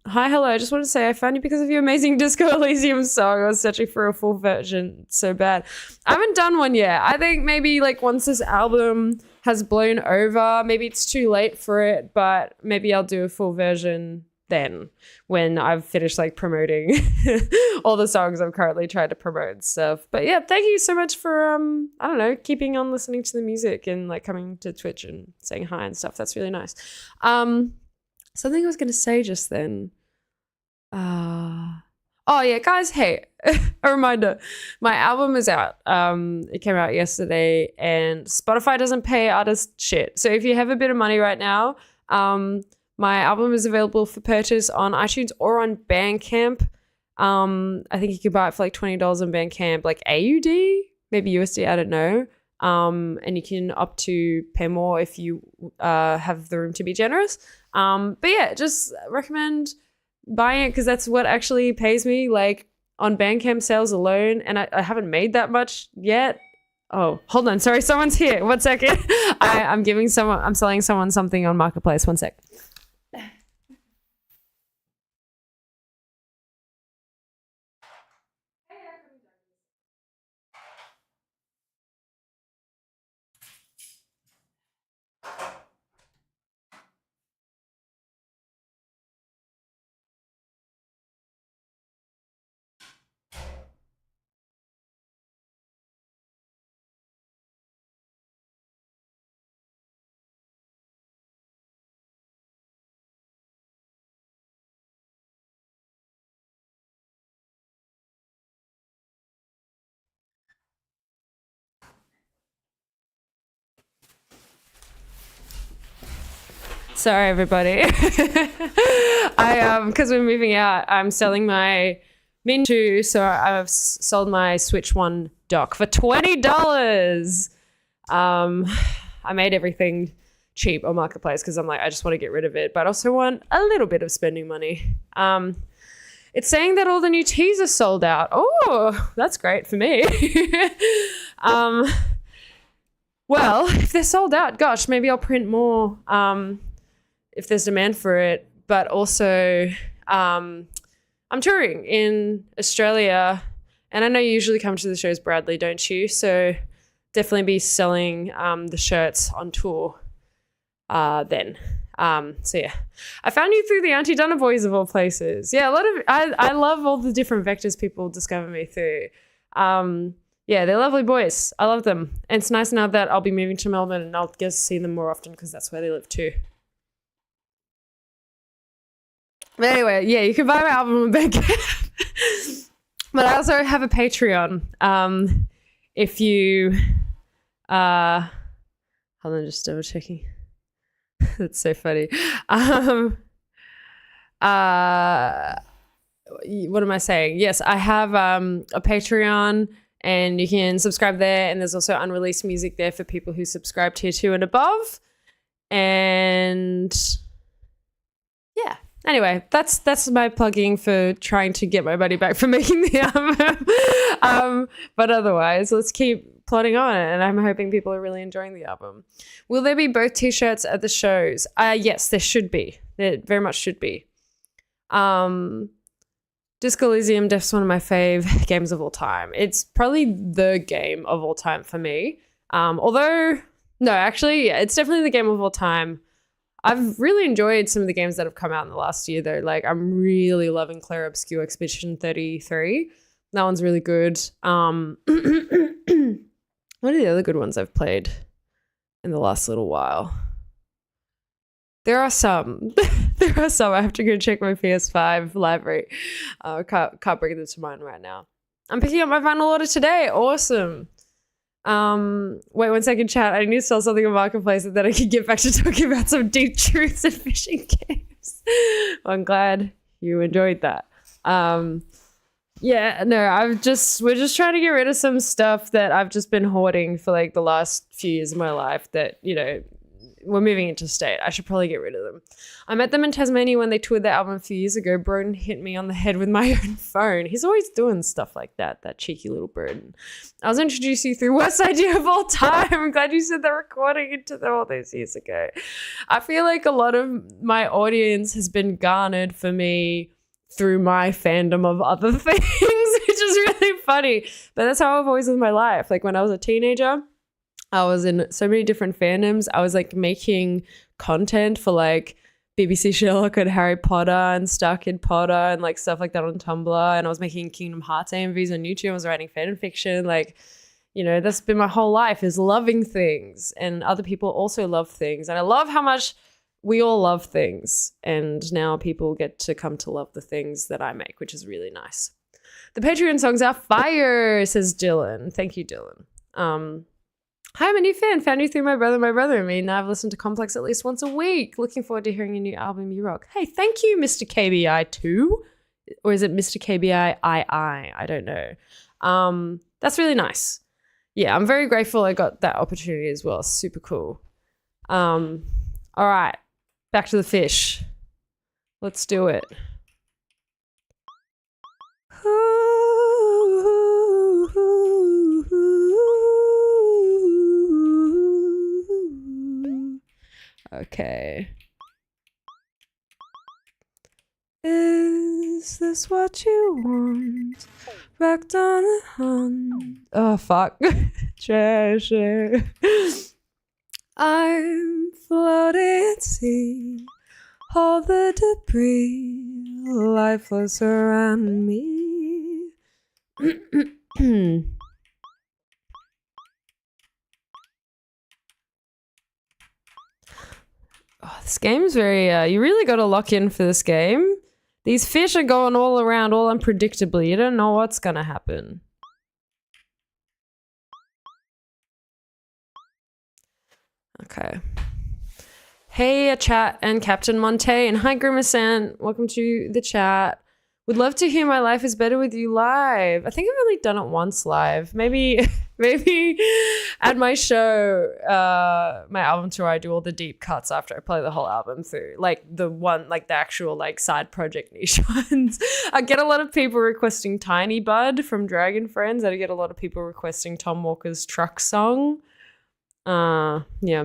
Hi, hello. I just wanted to say I found you because of your amazing Disco Elysium song. I was searching for a full version so bad. I haven't done one yet. I think maybe like once this album has blown over, maybe it's too late for it, but maybe I'll do a full version then when I've finished like promoting all the songs I'm currently trying to promote and stuff. But yeah, thank you so much for I don't know, keeping on listening to the music and like coming to Twitch and saying hi and stuff. That's really nice. Something I was going to say just then. Oh yeah, guys, hey, a reminder. My album is out. It came out yesterday and Spotify doesn't pay artists shit. So if you have a bit of money right now, my album is available for purchase on iTunes or on Bandcamp. I think you can buy it for like $20 on Bandcamp, like AUD, maybe USD, I don't know. And you can opt to pay more if you have the room to be generous. But yeah, just recommend buying it because that's what actually pays me, like on Bandcamp sales alone. And I haven't made that much yet. Oh, hold on. Sorry, someone's here. 1 second. I'm selling someone something on Marketplace. 1 sec. Sorry, everybody. Because we're moving out, I'm selling my Min 2, so I've sold my Switch 1 dock for $20. I made everything cheap on Marketplace because I'm like, I just want to get rid of it, but I also want a little bit of spending money. It's saying that all the new teas are sold out. Oh, that's great for me. Well, if they're sold out, gosh, maybe I'll print more if there's demand for it. But also, I'm touring in Australia, and I know you usually come to the shows, Bradley, don't you? So definitely be selling the shirts on tour then. So yeah, I found you through the Auntie Donna Boys of all places. Yeah, I love all the different vectors people discover me through. Yeah, they're lovely boys. I love them. And it's nice now that I'll be moving to Melbourne and I'll get to see them more often because that's where they live too. But anyway, yeah, you can buy my album on Bandcamp. But I also have a Patreon. If you hold on, just double checking. That's so funny. What am I saying? Yes, I have a Patreon, and you can subscribe there, and there's also unreleased music there for people who subscribe tier 2 and above. And yeah. Anyway, that's my plugging for trying to get my money back for making the album. But otherwise, let's keep plodding on, and I'm hoping people are really enjoying the album. Will there be both t-shirts at the shows? Yes, there should be. There very much should be. Disco Elysium, Def's one of my fave games of all time. It's probably the game of all time for me. Although, no, actually, yeah, it's definitely the game of all time. I've really enjoyed some of the games that have come out in the last year, though. Like, I'm really loving Clair Obscur Expedition 33. That one's really good. What are the other good ones I've played in the last little while? There are some. There are some. I have to go check my PS5 library. Can't bring them to mind right now. I'm picking up my final order today. Awesome. Wait 1 second, chat. I need to sell something on Marketplace and then I can get back to talking about some deep truths in fishing games. I'm glad you enjoyed that. Yeah, no, we're just trying to get rid of some stuff that I've just been hoarding for like the last few years of my life that, you know, we're moving into state. I should probably get rid of them. I met them in Tasmania when they toured their album a few years ago. Broden hit me on the head with my own phone. He's always doing stuff like that cheeky little Broden. I was introduced to you through Worst Idea of All Time. I'm glad you said that recording into them all those years ago. I feel like a lot of my audience has been garnered for me through my fandom of other things, which is really funny. But that's how I've always lived my life. Like when I was a teenager, I was in so many different fandoms. I was like making content for like BBC Sherlock and Harry Potter and Star Kid Potter and like stuff like that on Tumblr. And I was making Kingdom Hearts AMVs on YouTube. I was writing fan fiction. Like, you know, that's been my whole life, is loving things. And other people also love things. And I love how much we all love things. And now people get to come to love the things that I make, which is really nice. The Patreon songs are fire, says Dylan. Thank you, Dylan. Hi, I'm a new fan. Found you through my brother and me. Now I've listened to Complex at least once a week. Looking forward to hearing your new album, You Rock. Hey, thank you, Mr. KBI2. Or is it Mr. KBI II? I don't know. That's really nice. Yeah, I'm very grateful I got that opportunity as well. Super cool. All right, back to the fish. Let's do it. Okay. Is this what you want? Wrecked on the hunt. Oh, fuck. Treasure. I'm floating at sea. All the debris lifeless around me. Oh, this game's very, you really got to lock in for this game. These fish are going all around all unpredictably. You don't know what's going to happen. Okay. Hey, chat and Captain Montaigne. Hi, Grimace. Welcome to the chat. Would love to hear My Life is Better with You live. I think I've only done it once live. Maybe at my show, my album tour, I do all the deep cuts after I play the whole album through. Like the actual like side project niche ones. I get a lot of people requesting Tiny Bud from Dragon Friends. I get a lot of people requesting Tom Walker's Truck Song. Yeah.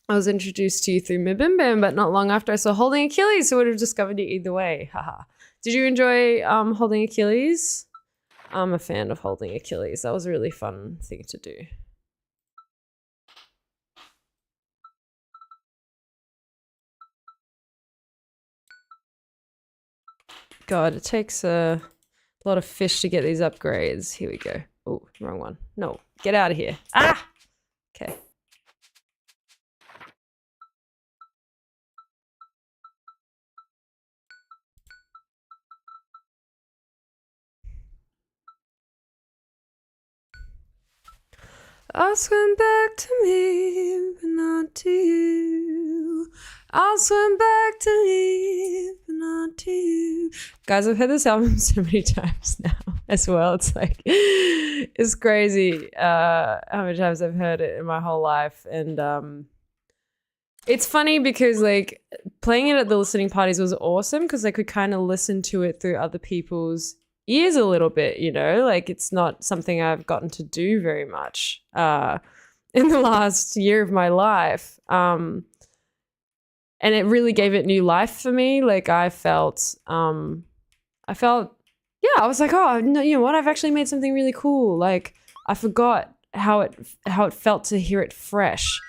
I was introduced to you through Mibim Bam, but not long after I saw Holding Achilles, so would have discovered you either way. Haha. Did you enjoy Holding Achilles? I'm a fan of Holding Achilles. That was a really fun thing to do. God, it takes a lot of fish to get these upgrades. Here we go. Oh, wrong one. No, get out of here. Ah! Okay. I'll swim back to me, but not to you. I'll swim back to me, but not to you. Guys, I've heard this album so many times now as well. It's like, it's crazy how many times I've heard it in my whole life. And it's funny because like playing it at the listening parties was awesome because I could kind of listen to it through other people's ears a little bit, you know, like it's not something I've gotten to do very much in the last year of my life. And it really gave it new life for me. Like I felt, yeah, I was like, oh, no, you know what? I've actually made something really cool. Like I forgot how it felt to hear it fresh.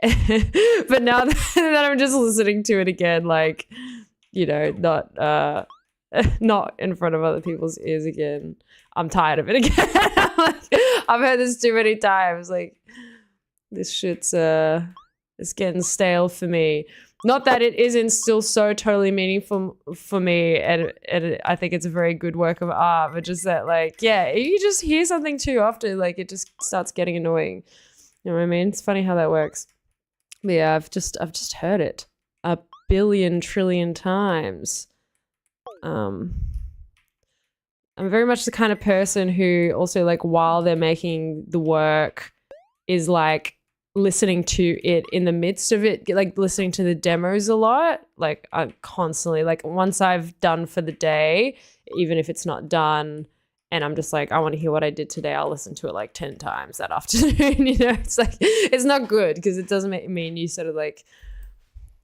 But now that I'm just listening to it again, like, you know, not in front of other people's ears again, I'm tired of it again. I've heard this too many times. Like this shit's it's getting stale for me. Not that it isn't still so totally meaningful for me, and I think it's a very good work of art, but just that like, yeah, you just hear something too often, like it just starts getting annoying. You know what I mean? It's funny how that works. But yeah, I've just heard it a billion trillion times. I'm very much the kind of person who also like while they're making the work is like listening to it in the midst of it, like listening to the demos a lot. Like I'm constantly like once I've done for the day, even if it's not done and I'm just like, I want to hear what I did today, I'll listen to it like 10 times that afternoon. You know, it's like, it's not good because it doesn't mean you sort of like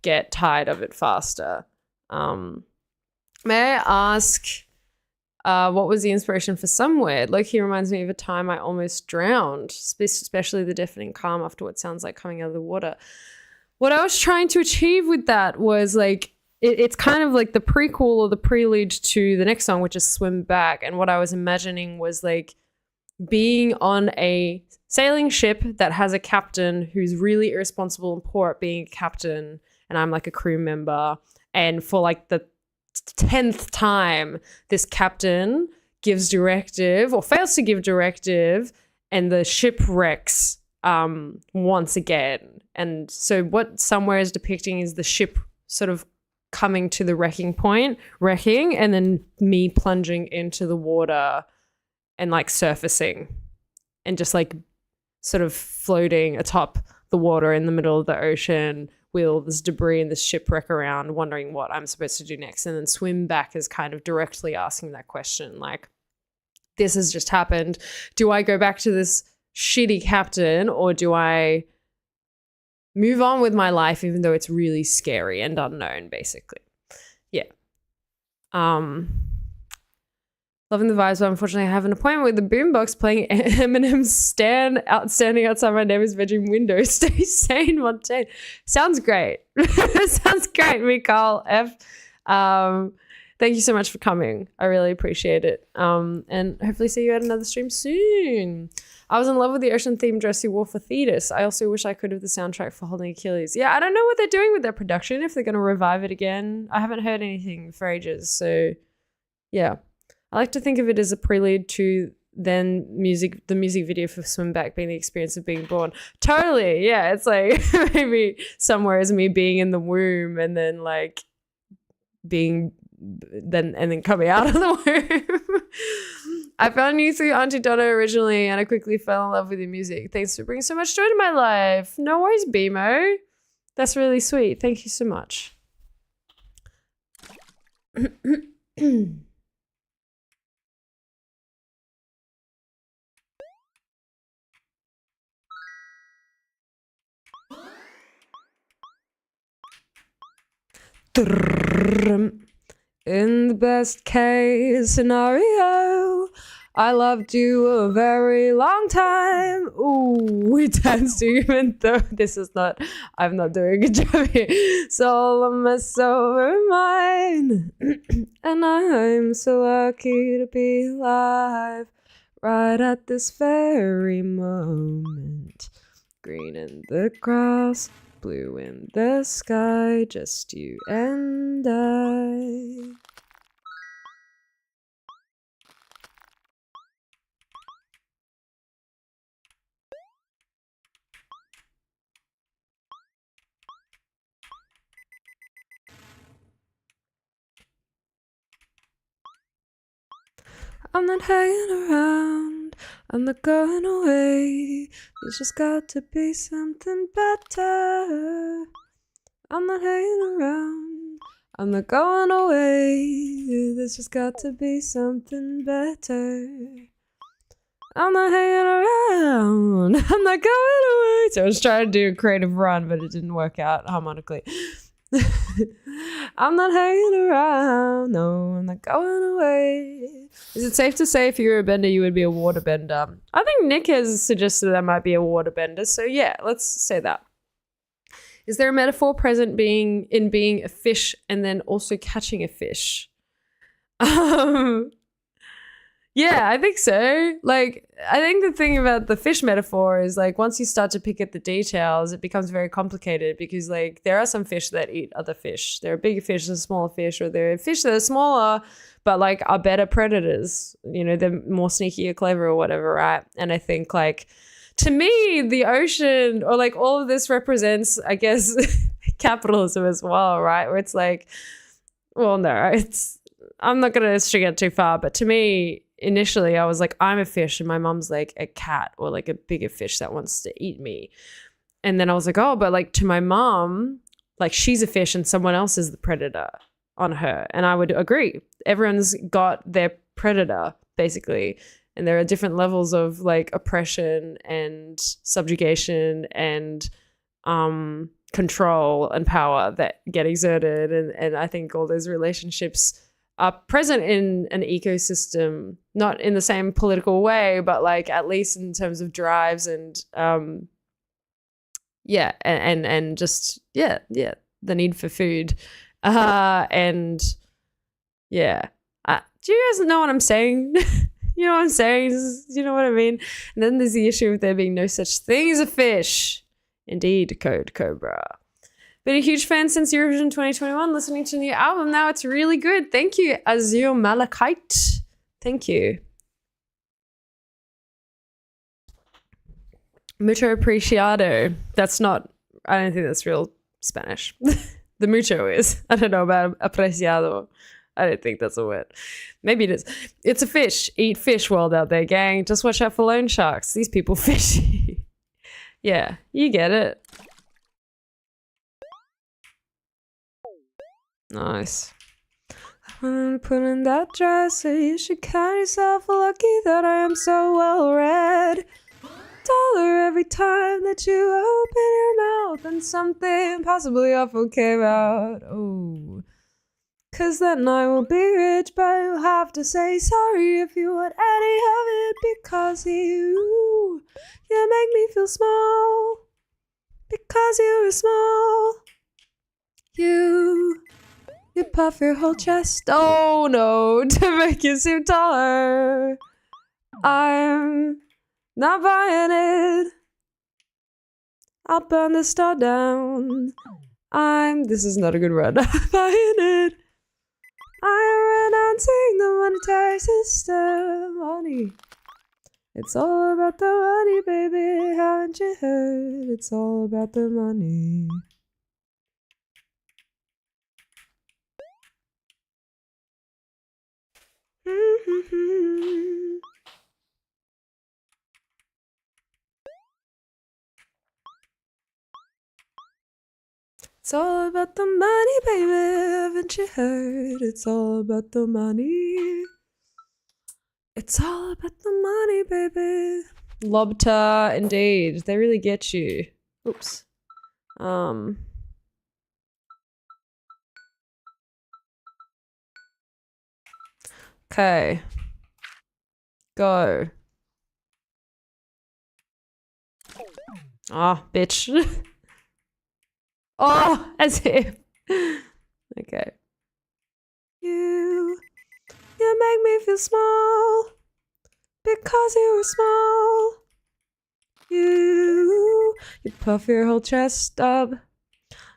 get tired of it faster. May I ask, what was the inspiration for Somewhere? Loki reminds me of a time I almost drowned, especially the deafening calm after what sounds like coming out of the water. What I was trying to achieve with that was like, it's kind of like the prequel or the prelude to the next song, which is Swim Back. And what I was imagining was like being on a sailing ship that has a captain who's really irresponsible and poor at being a captain. And I'm like a crew member. And for like the 10th time, this captain gives directive or fails to give directive and the ship wrecks once again. And so what Somewhere is depicting is the ship sort of coming to the wrecking point, wrecking, and then me plunging into the water and like surfacing and just like sort of floating atop the water in the middle of the ocean with all this debris and this shipwreck around, wondering what I'm supposed to do next. And then Swim Back is kind of directly asking that question, like, this has just happened. Do I go back to this shitty captain or do I move on with my life even though it's really scary and unknown, basically? Yeah. Loving the vibes, but unfortunately I have an appointment with the boombox playing Eminem's standing outside my neighbor's bedroom window. Stay sane, Montaigne. Sounds great. Sounds great, Mikal F. Thank you so much for coming. I really appreciate it. And hopefully see you at another stream soon. I was in love with the ocean-themed dress you wore for Thetis. I also wish I could have the soundtrack for Holding Achilles. Yeah, I don't know what they're doing with their production, if they're going to revive it again. I haven't heard anything for ages, so yeah. I like to think of it as a prelude to then the music video for Swim Back being the experience of being born. Totally, yeah. It's like maybe somewhere is me being in the womb and then like being then and then coming out of the womb. I found you through Auntie Donna originally, and I quickly fell in love with your music. Thanks for bringing so much joy to my life. No worries, BMO. That's really sweet. Thank you so much. In the best case scenario, I loved you a very long time. Ooh, we danced even though I'm not doing a good job here. So all of my soul mine. And I'm so lucky to be alive right at this very moment. Green in the grass, blue in the sky, just you and I. I'm not hanging around, I'm not going away. There's just got to be something better. I'm not hanging around, I'm not going away. There's just got to be something better. I'm not hanging around, I'm not going away. So I was trying to do a creative run, but it didn't work out harmonically. I'm not hanging around, no, I'm not going away. Is it safe to say if you were a bender, you would be a water bender? I think Nick has suggested that I might be a water bender, so yeah, let's say that. Is there a metaphor present in being a fish and then also catching a fish? Yeah, I think so. Like, I think the thing about the fish metaphor is like once you start to pick at the details, it becomes very complicated because like there are some fish that eat other fish. There are bigger fish and smaller fish, or there are fish that are smaller but like are better predators. You know, they're more sneaky or clever or whatever, right? And I think like to me, the ocean or like all of this represents, I guess, capitalism as well, right? Where it's like, well, no, I'm not going to string it too far, but to me, initially I was like, I'm a fish and my mom's like a cat or like a bigger fish that wants to eat me. And then I was like, oh, but like to my mom, like she's a fish and someone else is the predator on her. And I would agree. Everyone's got their predator basically. And there are different levels of like oppression and subjugation and control and power that get exerted. And I think all those relationships are present in an ecosystem, not in the same political way, but like at least in terms of drives and and just the need for food, and yeah. Do you guys know what I'm saying? You know what I'm saying? You know what I mean? And then there's the issue of there being no such thing as a fish. Indeed, Code Cobra. Been a huge fan since Eurovision 2021, listening to the new album. Now it's really good. Thank you, Azure Malachite. Thank you. Mucho apreciado. That's not, I don't think that's real Spanish. The mucho is. I don't know about apreciado. I don't think that's a word. Maybe it is. It's a fish. Eat fish world out there, gang. Just watch out for loan sharks. These people fishy. Yeah, you get it. Nice. When I put in that dress, so you should count yourself lucky that I am so well read. $1 every time that you open your mouth and something possibly awful came out. Oh. 'Cause then I will be rich, but you'll have to say sorry if you want any of it, because you make me feel small. Because you're small. You puff your whole chest, oh no, to make you seem taller. I'm not buying it. I'll burn the star down. This is not a good run. I'm buying it. I am renouncing the monetary system. Money. It's all about the money, baby. Haven't you heard? It's all about the money. It's all about the money, baby. Haven't you heard? It's all about the money. It's all about the money, baby. Lobter, indeed. They really get you. Oops. Okay. Go. Ah, bitch. Oh, as if. Okay. You make me feel small because you were small. You puff your whole chest up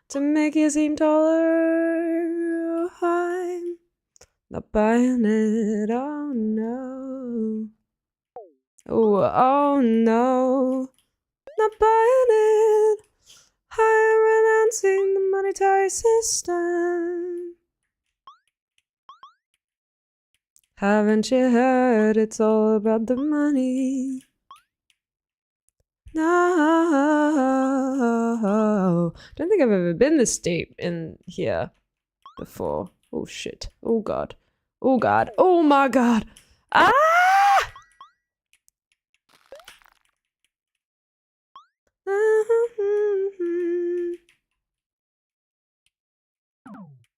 to make you seem taller. I'm not buying it. Oh no. Oh no. Not buying it. I'm renouncing the monetary system. Haven't you heard? It's all about the money. No. Don't think I've ever been this deep in here before. Oh shit. Oh god. Oh god. Oh my god. Ah!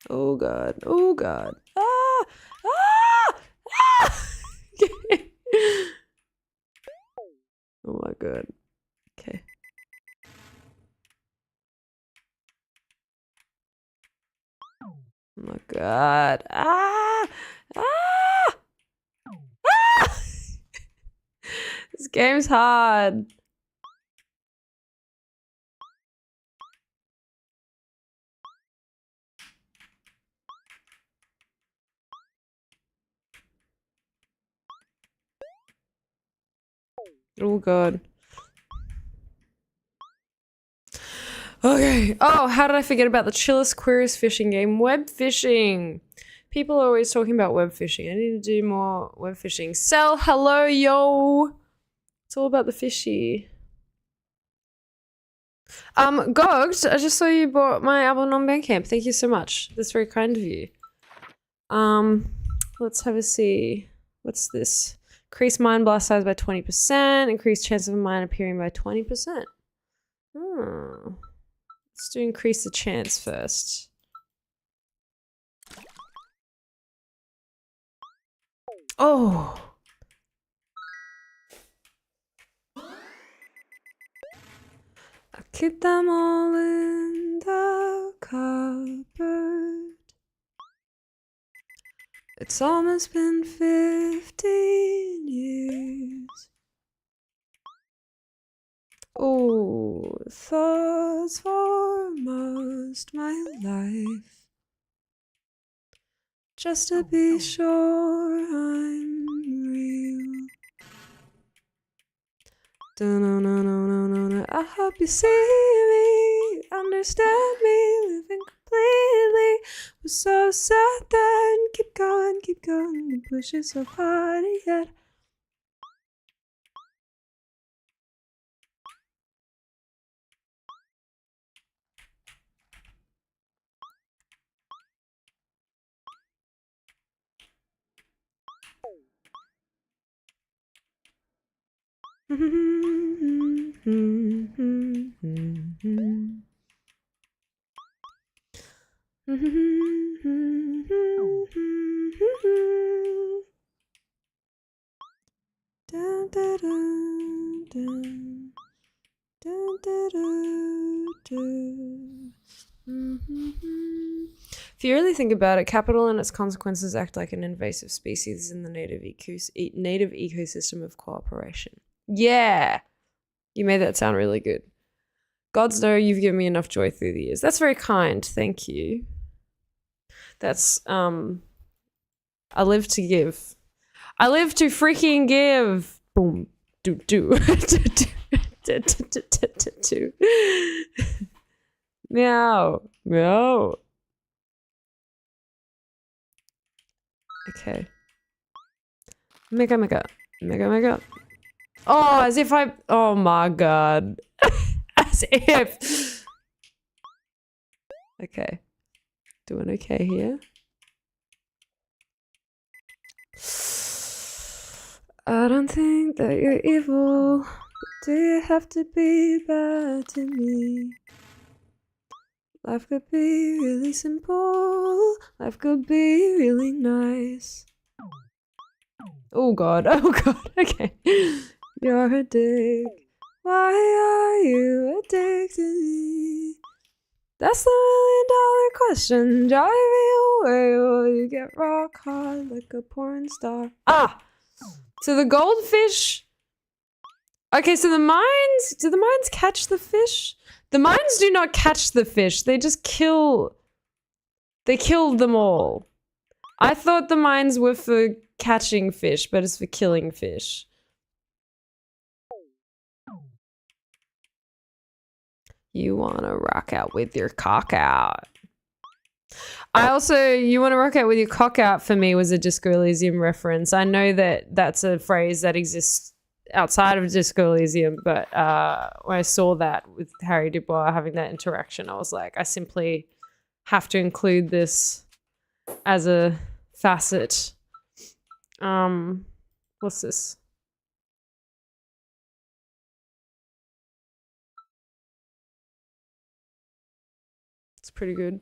Oh god. Oh god. Ah! Ah! Ah! Oh my god. Okay. Oh my god. Ah! Ah! Ah! This game's hard. Oh god. Okay. Oh, how did I forget about the chillest, queerest fishing game? Web fishing. People are always talking about web fishing. I need to do more web fishing. Sell, hello, yo. It's all about the fishy. Gogged, I just saw you bought my album on Bandcamp. Thank you so much. That's very kind of you. Let's have a see. What's this? Increase mind blast size by 20%. Increase chance of a mine appearing by 20%. Oh. Let's do increase the chance first. Oh. I keep them all in the cupboard. It's almost been 15 years. Oh, thoughts for most my life. Just to be sure I'm real. I hope you see me, understand me, living completely. Was so sad then, keep going, and push it so hard yet. If you really think about it, capital and its consequences act like an invasive species in the native ecosystem of cooperation. Yeah! You made that sound really good. Gods know you've given me enough joy through the years. That's very kind. Thank you. That's, I live to give. I live to freaking give. Boom. do do do. Meow meow. Okay. Mega mega mega mega. Oh, as if I. Oh my god. As if. Okay. Doing okay here. I don't think that you're evil. But do you have to be bad to me? Life could be really simple. Life could be really nice. Oh god, oh god, okay. You're a dick. Why are you addicted to me? That's the $1 million question. Drive me away or you get rock hard like a porn star. Ah! So the goldfish... Okay, so the mines... Do the mines catch the fish? The mines do not catch the fish. They just kill... They killed them all. I thought the mines were for catching fish, but it's for killing fish. You wanna rock out with your cock out. I also, you wanna rock out with your cock out for me was a Disco Elysium reference. I know that that's a phrase that exists outside of Disco Elysium, but when I saw that with Harry Dubois having that interaction, I was like, I simply have to include this as a facet. What's this? It's pretty good.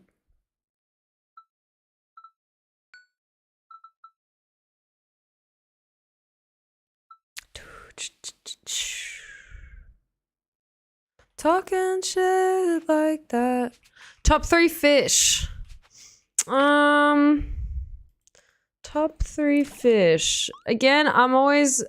Talking shit like that. Top 3 fish. Top 3 fish. Again, I'm always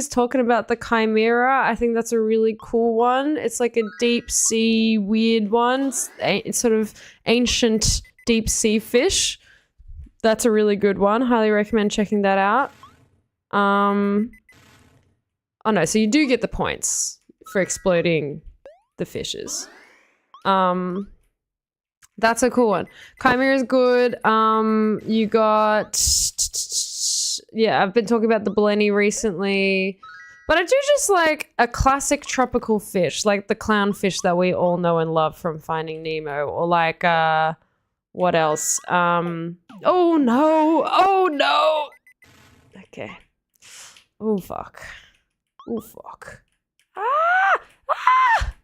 talking about the chimera. I think that's a really cool one. It's like a deep sea weird one. It's sort of ancient deep sea fish. That's a really good one. Highly recommend checking that out. Oh no, so you do get the points for exploding the fishes. That's a cool one. Chimera is good. You got... Yeah, I've been talking about the Blenny recently. But I do just like a classic tropical fish, like the clownfish that we all know and love from Finding Nemo. Or like, what else? Oh no! Oh no! Okay. Oh fuck. Oh fuck. Ah! Ah!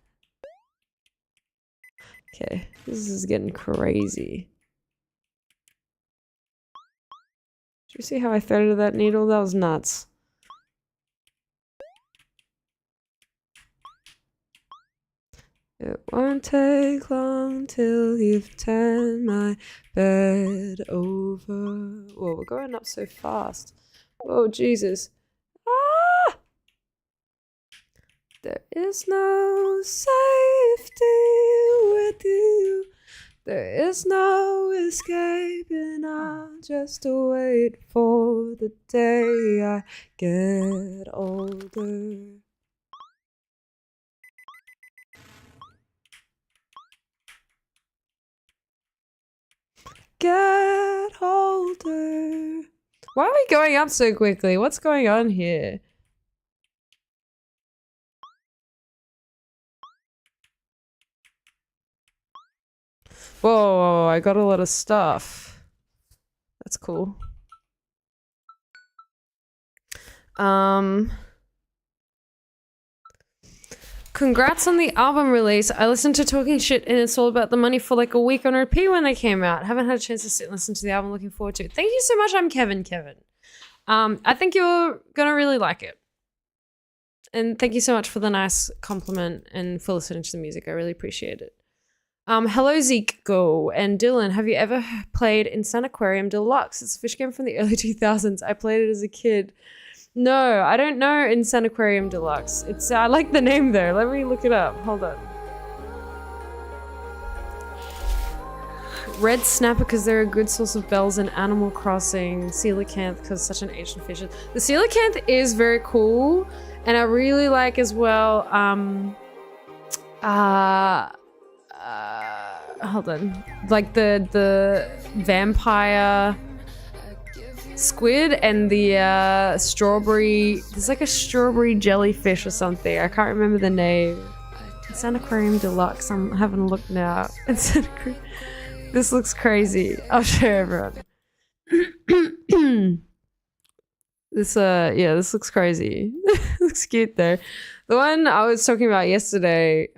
Okay, this is getting crazy. Did you see how I threaded that needle? That was nuts. It won't take long till you've turned my bed over. Whoa, we're going up so fast. Oh, Jesus. Ah! There is no safety with you. There is no escaping. I'll just wait for the day I get older. Get older. Why are we going up so quickly? What's going on here? Whoa, I got a lot of stuff. That's cool. Congrats on the album release. I listened to Talking Shit and It's All About the Money for like a week on repeat when they came out. Haven't had a chance to sit and listen to the album. Looking forward to it. Thank you so much. I'm Kevin. I think you're gonna really like it. And thank you so much for the nice compliment and for listening to the music. I really appreciate it. Hello Zeke Go and Dylan. Have you ever played Insaniquarium Deluxe? It's a fish game from the early 2000s. I played it as a kid. No, I don't know Insaniquarium Deluxe. It's I like the name though. Let me look it up. Hold on. Red snapper because they're a good source of bells in Animal Crossing. Coelacanth because such an ancient fish. The coelacanth is very cool, And I really like as well, hold on, like the vampire squid and the strawberry, there's like a strawberry jellyfish or something. I can't remember the name. It's Aquarium Deluxe. I'm having a look now. This looks crazy. I'll show everyone. This this looks crazy. Looks cute though. The one I was talking about yesterday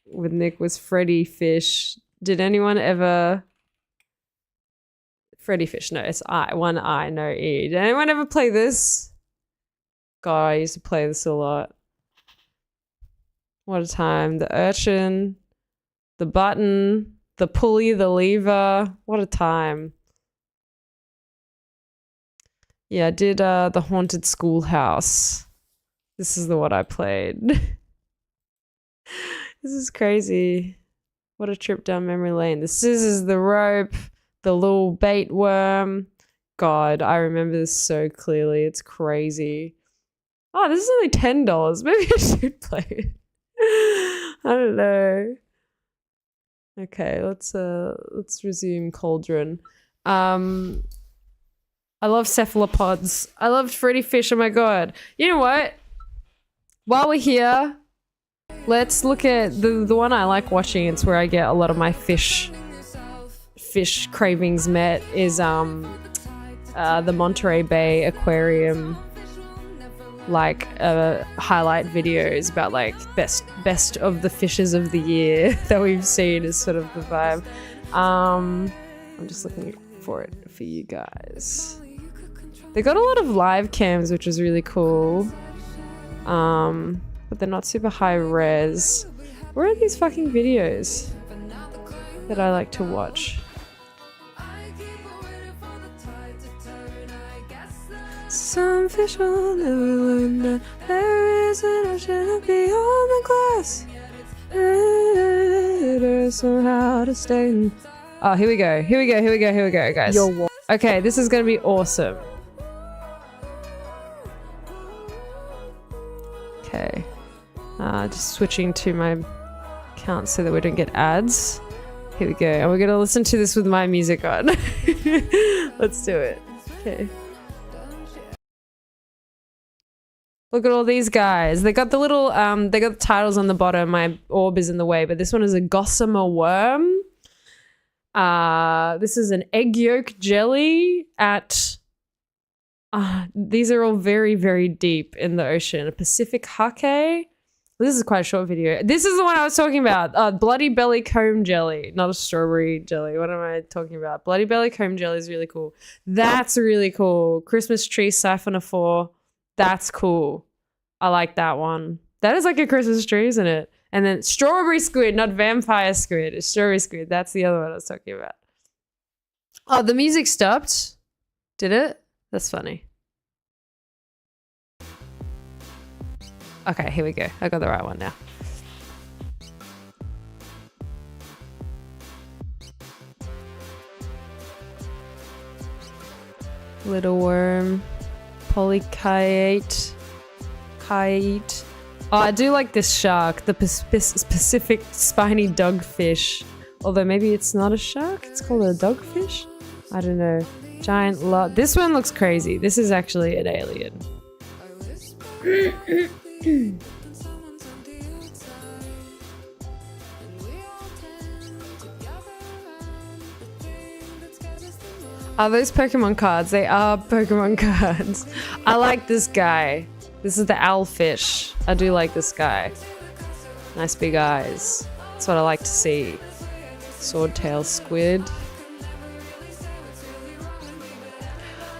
with Nick was Freddy Fish. Did anyone ever Freddy Fish? No, it's I. One I, no E. Did anyone ever play this? God, I used to play this a lot. What a time. The urchin, the button, the pulley, the lever. What a time. Yeah, I did the Haunted Schoolhouse. This is the one I played. This is crazy. What a trip down memory lane. The scissors, the rope, the little bait worm. God, I remember this so clearly. It's crazy. Oh, this is only $10. Maybe I should play it. I don't know. Okay, let's resume Cauldron. I love cephalopods. I loved Freddy Fish. Oh my god. You know what? While we're here, let's look at the one I like watching. It's where I get a lot of my fish cravings met. Is the Monterey Bay Aquarium, like highlight videos about like best of the fishes of the year that we've seen is sort of the vibe. I'm just looking for it for you guys. They got a lot of live cams, which is really cool. But they're not super high res. Where are these fucking videos that I like to watch? Some fish will never learn that there is an ocean beyond the glass. There's somehow to stay in. Oh, here we go, guys. Okay, this is gonna be awesome. Okay. Just switching to my account so that we don't get ads. Here we go. And we're gonna listen to this with my music on. Let's do it. Okay. Look at all these guys. They got the little, they got the titles on the bottom. My orb is in the way, but this one is a gossamer worm. This is an egg yolk jelly at... these are all very, very deep in the ocean. A Pacific hake. This is quite a short video. This is the one I was talking about. Bloody belly comb jelly. Not a strawberry jelly. What am I talking about? Bloody belly comb jelly is really cool. That's really cool. Christmas tree siphonophore. That's cool. I like that one. That is like a Christmas tree, isn't it? And then strawberry squid, not vampire squid. It's strawberry squid. That's the other one I was talking about. Oh, the music stopped. Did it? That's funny. Okay, here we go. I got the right one now. Little worm. Polychaete. Kite. Oh, I do like this shark. The Pacific spiny dogfish. Although maybe it's not a shark. It's called a dogfish. I don't know. Giant lot. This one looks crazy. This is actually an alien. Are those Pokemon cards? They are Pokemon cards. I like this guy. This is the owlfish. I do like this guy. Nice big eyes. That's what I like to see. Swordtail squid.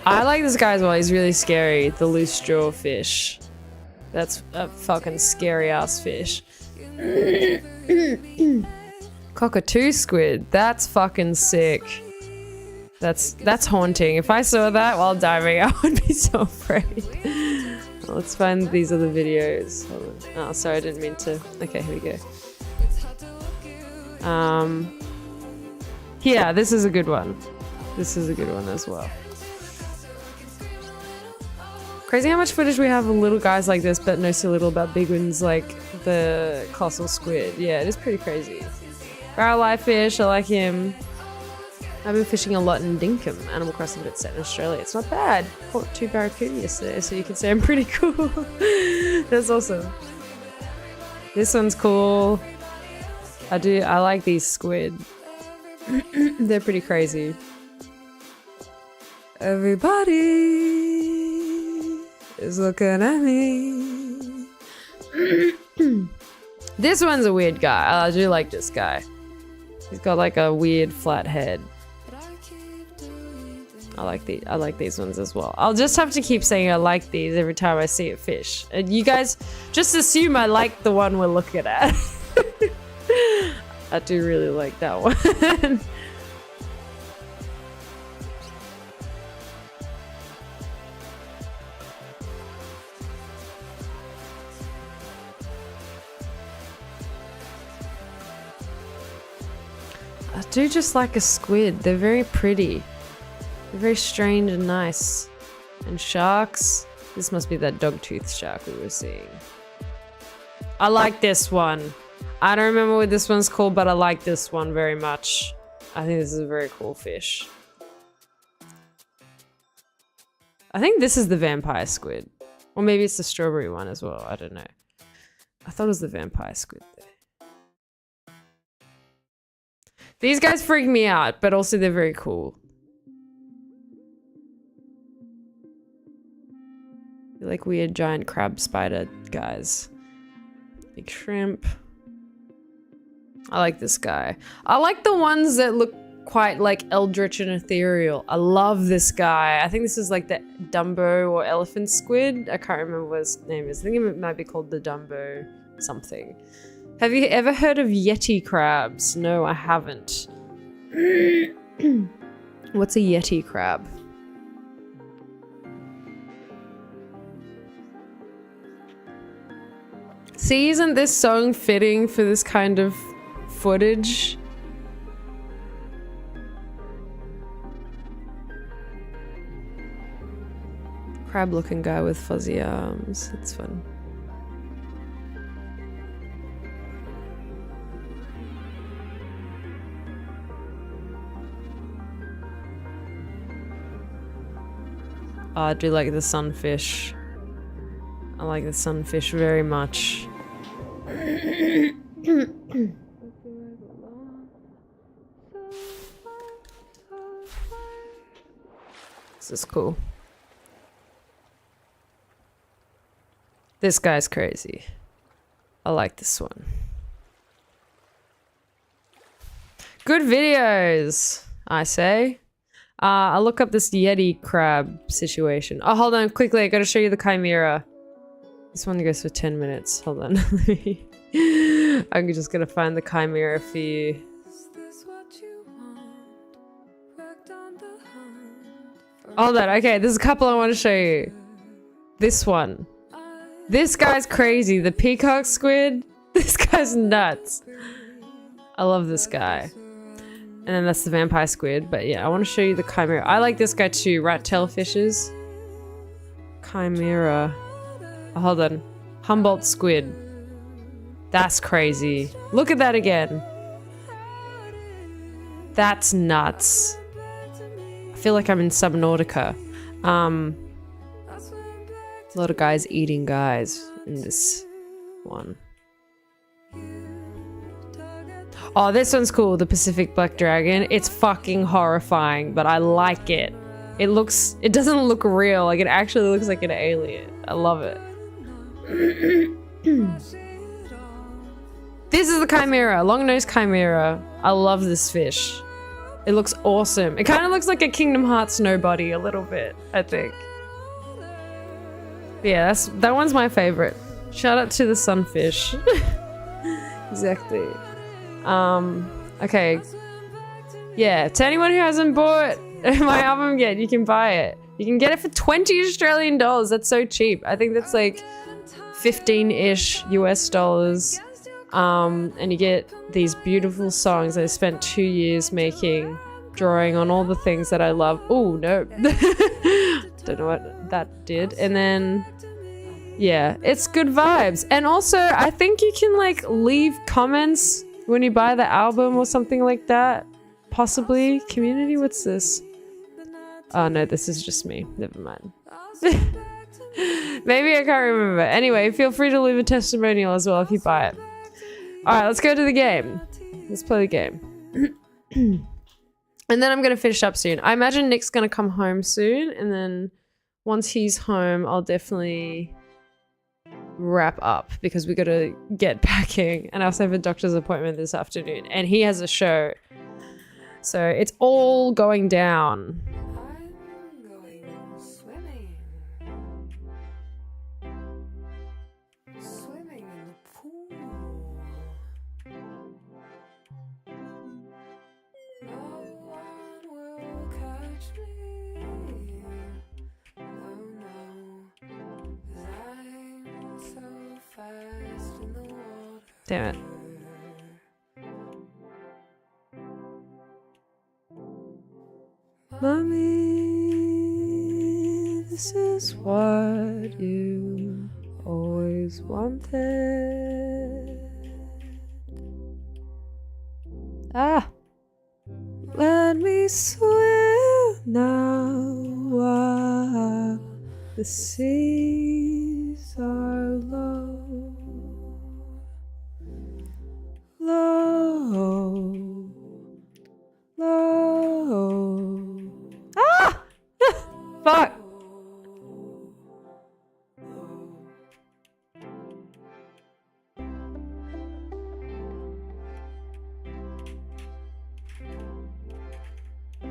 I like this guy as well. He's really scary. The loose jaw fish. That's a fucking scary ass fish. Cockatoo squid. That's fucking sick. That's haunting. If I saw that while diving, I would be so afraid. Well, let's find these other videos. Hold on. Oh, sorry, I didn't mean to. Okay, here we go. Yeah, this is a good one. This is a good one as well. Crazy how much footage we have of little guys like this, but know so little about big ones like the colossal squid. Yeah, it is pretty crazy. Barrel eye fish, I like him. I've been fishing a lot in Dinkum, Animal Crossing, but set in Australia. It's not bad. Caught 2 barracuda yesterday, so you can say I'm pretty cool. That's awesome. This one's cool. I like these squid. They're pretty crazy. Everybody is looking at me. This one's a weird guy. I do like this guy. He's got like a weird flat head. I like these ones as well. I'll just have to keep saying I like these every time I see a fish. And you guys just assume I like the one we're looking at. I do really like that one. I do just like a squid. They're very pretty. They're very strange and nice. And sharks. This must be that dog-toothed shark we were seeing. I like this one. I don't remember what this one's called, but I like this one very much. I think this is a very cool fish. I think this is the vampire squid. Or maybe it's the strawberry one as well. I don't know. I thought it was the vampire squid there. These guys freak me out, but also they're very cool. They're like weird giant crab spider guys. Big shrimp. I like this guy. I like the ones that look quite like eldritch and ethereal. I love this guy. I think this is like the Dumbo or elephant squid. I can't remember what his name is. I think it might be called the Dumbo something. Have you ever heard of Yeti crabs? No, I haven't. What's a Yeti crab? See, isn't this song fitting for this kind of footage? Crab-looking guy with fuzzy arms. That's fun. Oh, I do like the sunfish. I like the sunfish very much. This is cool. This guy's crazy. I like this one. Good videos, I say. I'll look up this Yeti crab situation. Oh, hold on, quickly, I gotta show you the chimera. This one goes for 10 minutes. Hold on. I'm just gonna find the chimera for you. Hold on, okay, there's a couple I want to show you. This one. This guy's crazy. The peacock squid. This guy's nuts. I love this guy. And then that's the vampire squid. But yeah, I want to show you the chimera. I like this guy too. Rat tail fishes. Chimera. Oh, hold on. Humboldt squid. That's crazy. Look at that again. That's nuts. I feel like I'm in Subnautica. A lot of guys eating guys in this one. Oh, this one's cool. The Pacific Black Dragon. It's fucking horrifying, but I like it. It doesn't look real. Like, it actually looks like an alien. I love it. This is the chimera. Long-nosed chimera. I love this fish. It looks awesome. It kind of looks like a Kingdom Hearts nobody a little bit, I think. Yeah, that one's my favorite. Shout out to the sunfish. Exactly. Okay. Yeah, to anyone who hasn't bought my album yet, you can buy it. You can get it for 20 Australian dollars. That's so cheap. I think that's like 15-ish US dollars. And you get these beautiful songs I spent 2 years making, drawing on all the things that I love. Oh, no. Don't know what that did. And then, yeah, it's good vibes. And also, I think you can like leave comments when you buy the album or something like that. Possibly. Community, what's this? Oh no, this is just me. Never mind. Maybe I can't remember. Anyway, feel free to leave a testimonial as well if you buy it. Alright, let's go to the game. Let's play the game. And then I'm going to finish up soon. I imagine Nick's going to come home soon. And then once he's home, I'll definitely wrap up because we got to get packing. And I also have a doctor's appointment this afternoon. And he has a show. So it's all going down. Damn it. Mommy, this is what you always wanted. Ah! Let me swim now while the seas are low. Low, low. Ah! Fuck.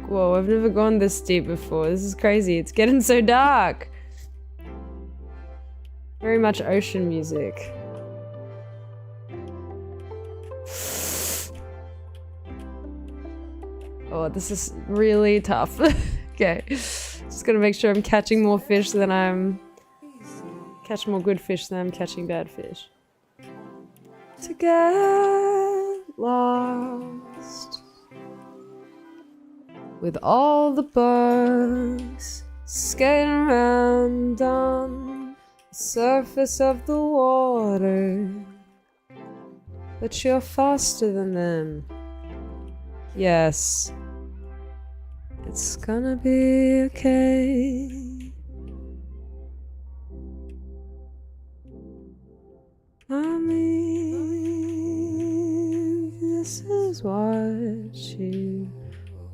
Whoa, I've never gone this deep before. This is crazy. It's getting so dark. Very much ocean music. Oh, this is really tough. Okay. Just gotta make sure I'm catching more fish than I'm... catching more good fish than I'm catching bad fish. To get lost with all the bugs skating around on the surface of the water. But you're faster than them. Yes. It's gonna be okay. Mommy, this is what you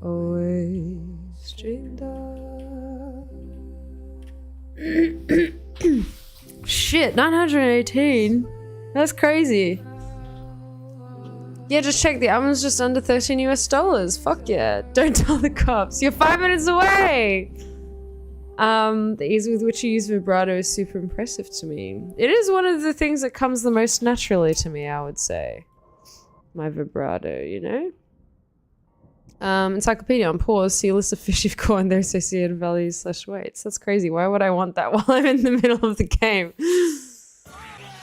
always dreamed of. Shit, 918? That's crazy. Yeah, just check. The album's just under $13 US. Fuck yeah. Don't tell the cops. You're 5 minutes away! The ease with which you use vibrato is super impressive to me. It is one of the things that comes the most naturally to me, I would say. My vibrato, you know? Encyclopedia on pause. See a list of fish you've caught and their associated values / weights. That's crazy. Why would I want that while I'm in the middle of the game?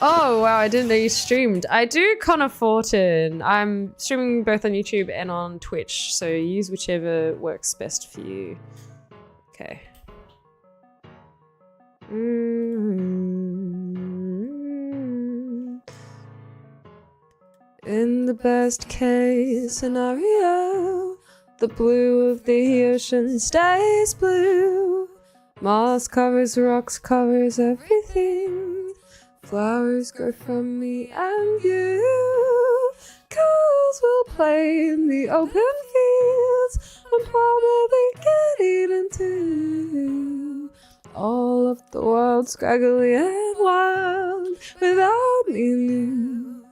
Oh, wow, I didn't know you streamed. I do Connor Fortin. I'm streaming both on YouTube and on Twitch, so use whichever works best for you. Okay. In the best case scenario, the blue of the ocean stays blue. Moss covers rocks, covers everything. Flowers grow from me and you. Cows will play in the open fields and probably get eaten too. All of the world scraggly and wild without me and you.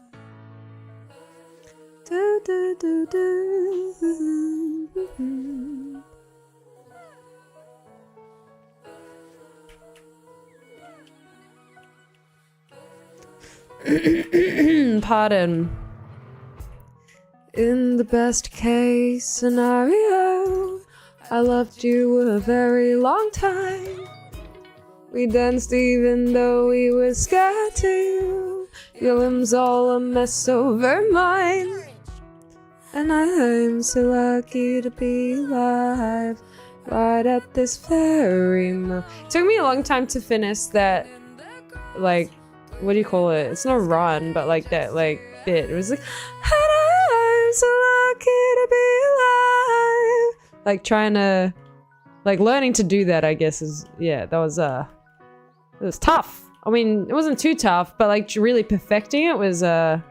Do, do, do, do. Pardon. In the best case scenario, I loved you a very long time. We danced even though we were scared to. Your limbs all a mess over mine. And I'm so lucky to be alive right at this very moment. It took me a long time to finish that, like, what do you call it? It's not run, but like that, like, bit. It was like, I'm so lucky to be alive. Like, trying to, like, learning to do that, I guess, is, yeah, that was, it was tough. I mean, it wasn't too tough, but like, really perfecting it was a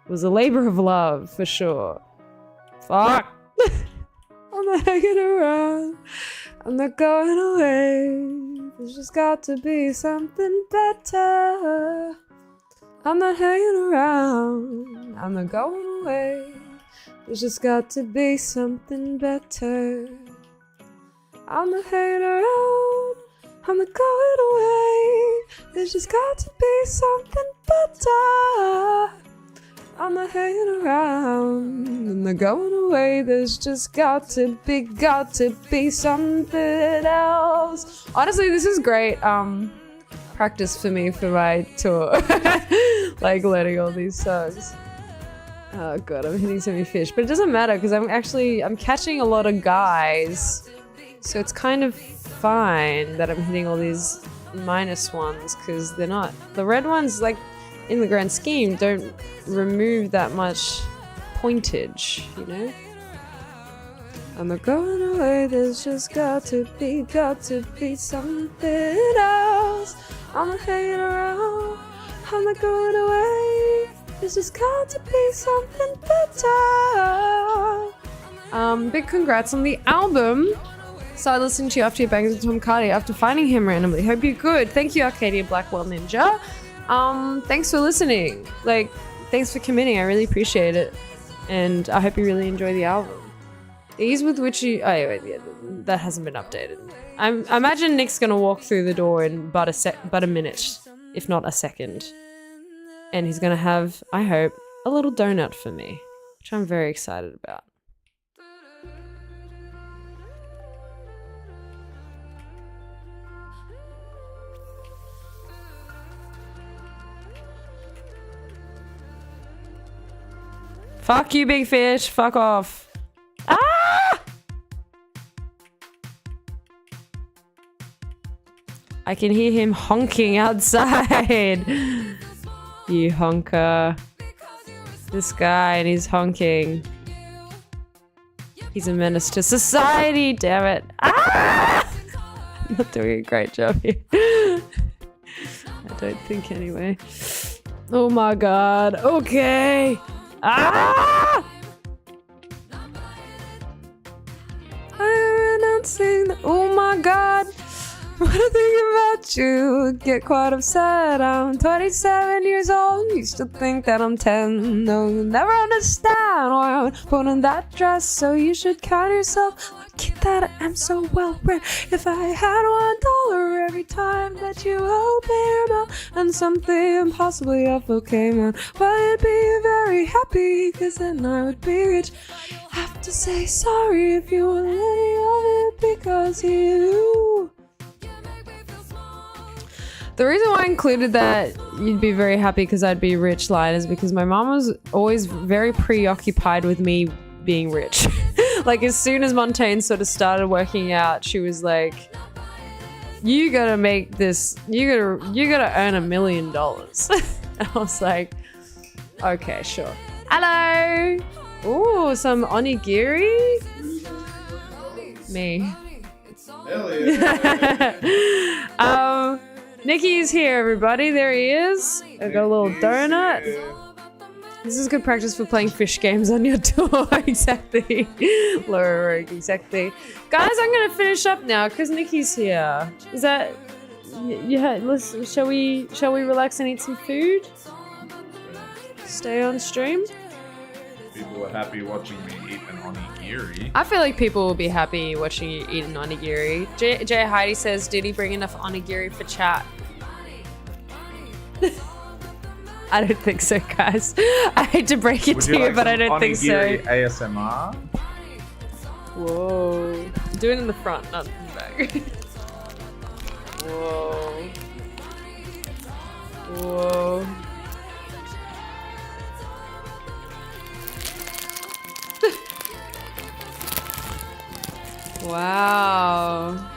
labor of love, for sure. Fuck. I'm not hanging around. I'm not going away. There's just got to be something better. I'm not hanging around. I'm not going away. There's just got to be something better. I'm not hanging around. I'm not going away. There's just got to be something better. I'm not hanging around. I'm not going away. There's just got to be something else. Honestly, this is great practice for me for my tour. Like learning all these songs. Oh god, I'm hitting so many fish. But it doesn't matter because I'm catching a lot of guys. So it's kind of fine that I'm hitting all these minus ones because they're not. The red ones, like, in the grand scheme, don't remove that much pointage, you know? I'm not going away, there's just got to be something else. I'm not hanging around, I'm not going away, there's just got to be something better. Big congrats on the album. Started listening to you after your bangs with Tom Cardi after finding him randomly. Hope you're good. Thank you, Arcadia Blackwell Ninja. Thanks for listening. Like, thanks for committing. I really appreciate it. And I hope you really enjoy the album. The ease with which you... Oh, wait, yeah, that hasn't been updated. I imagine Nick's gonna walk through the door in but a minute, if not a second. And he's gonna have, I hope, a little donut for me, which I'm very excited about. Fuck you, big fish. Fuck off. Ah! I can hear him honking outside. You honker. This guy and he's honking. He's a menace to society, damn it. Ah! I'm not doing a great job here. I don't think anyway. Oh my god. Okay. Ah! I'm announcing that, oh my god, what I think about you, get quite upset. I'm 27 years old, you still think that I'm 10. No, you'll never understand why I'm putting that dress, so you should count yourself lucky that I am so well read. If I had $1 every time that you open your mouth and something impossibly awful came out, well, I'd be very happy, cause then I would be rich. Have to say sorry if you want any of it, because you... The reason why I included that you'd be very happy because I'd be rich line is because my mom was always very preoccupied with me being rich. Like, as soon as Montaigne sort of started working out, she was like, you gotta make this, you gotta earn $1 million. And I was like, okay, sure. Hello. Ooh, some onigiri. Me. Hell yeah. Nikki's here, everybody. There he is. I've got a little donut. This is good practice for playing fish games on your tour. Exactly. Laura, exactly. Guys, I'm gonna finish up now because Nikki's here. Is that... Yeah, shall we relax and eat some food? Stay on stream? People are happy watching me eat an onigiri. I feel like people will be happy watching you eat an onigiri. Jay Heidi says, did he bring enough onigiri for chat? I don't think so, guys. I hate to break it to you, but I don't think so. ASMR? Whoa. Do it in the front, not in the back. Whoa. Whoa. Wow.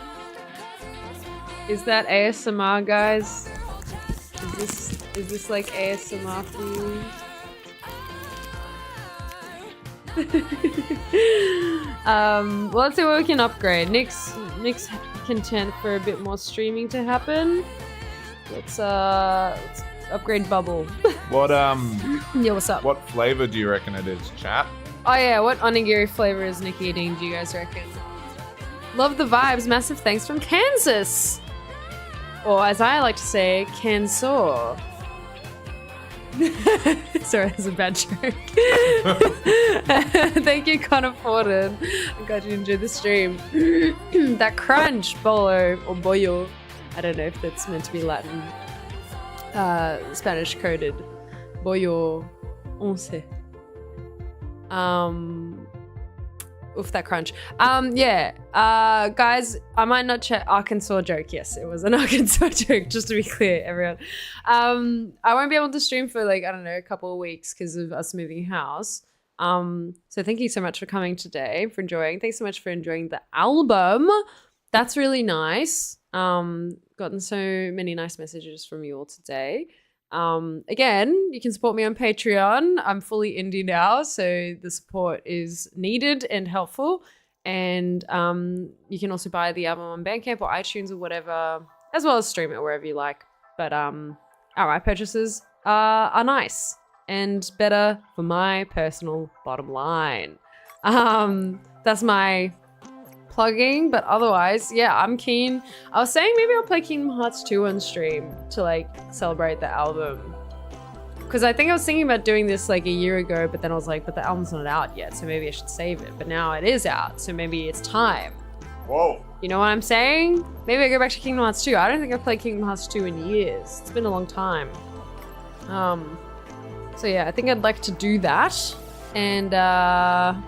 Is that ASMR, guys? Is this like ASMR for you? Well, let's see what we can upgrade. Nick's content for a bit more streaming to happen. Let's upgrade Bubble. What Yeah, what's up? What flavor do you reckon it is, chat? Oh yeah, what onigiri flavor is Nick eating, do you guys reckon? Love the vibes. Massive thanks from Kansas. Or as I like to say, Kansas. Sorry, that's a bad joke. Thank you, Connor Forden. I'm glad you enjoyed the stream. That crunch, bolo, or bollo. I don't know if that's meant to be Latin. Spanish coded. Bollo once. Oof, that crunch. Yeah. Guys, I might not check Arkansas joke. Yes, it was an Arkansas joke, just to be clear, everyone. I won't be able to stream for like, I don't know, a couple of weeks because of us moving house. So thank you so much for coming today, for enjoying. Thanks so much for enjoying the album. That's really nice. Gotten so many nice messages from you all today. Again, you can support me on Patreon. I'm fully indie now, so the support is needed and helpful. And you can also buy the album on Bandcamp or iTunes or whatever, as well as stream it wherever you like. But outright purchases are nice and better for my personal bottom line. That's my plugging, but otherwise, yeah, I'm keen. I was saying maybe I'll play Kingdom Hearts 2 on stream to like celebrate the album, because I think I was thinking about doing this like a year ago, but then I was like, but the album's not out yet, so maybe I should save it. But now it is out, so maybe it's time. Whoa. You know what I'm saying? Maybe I go back to Kingdom Hearts 2. I don't think I've played Kingdom Hearts 2 in years. It's been a long time. So yeah, I think I'd like to do that. And yeah,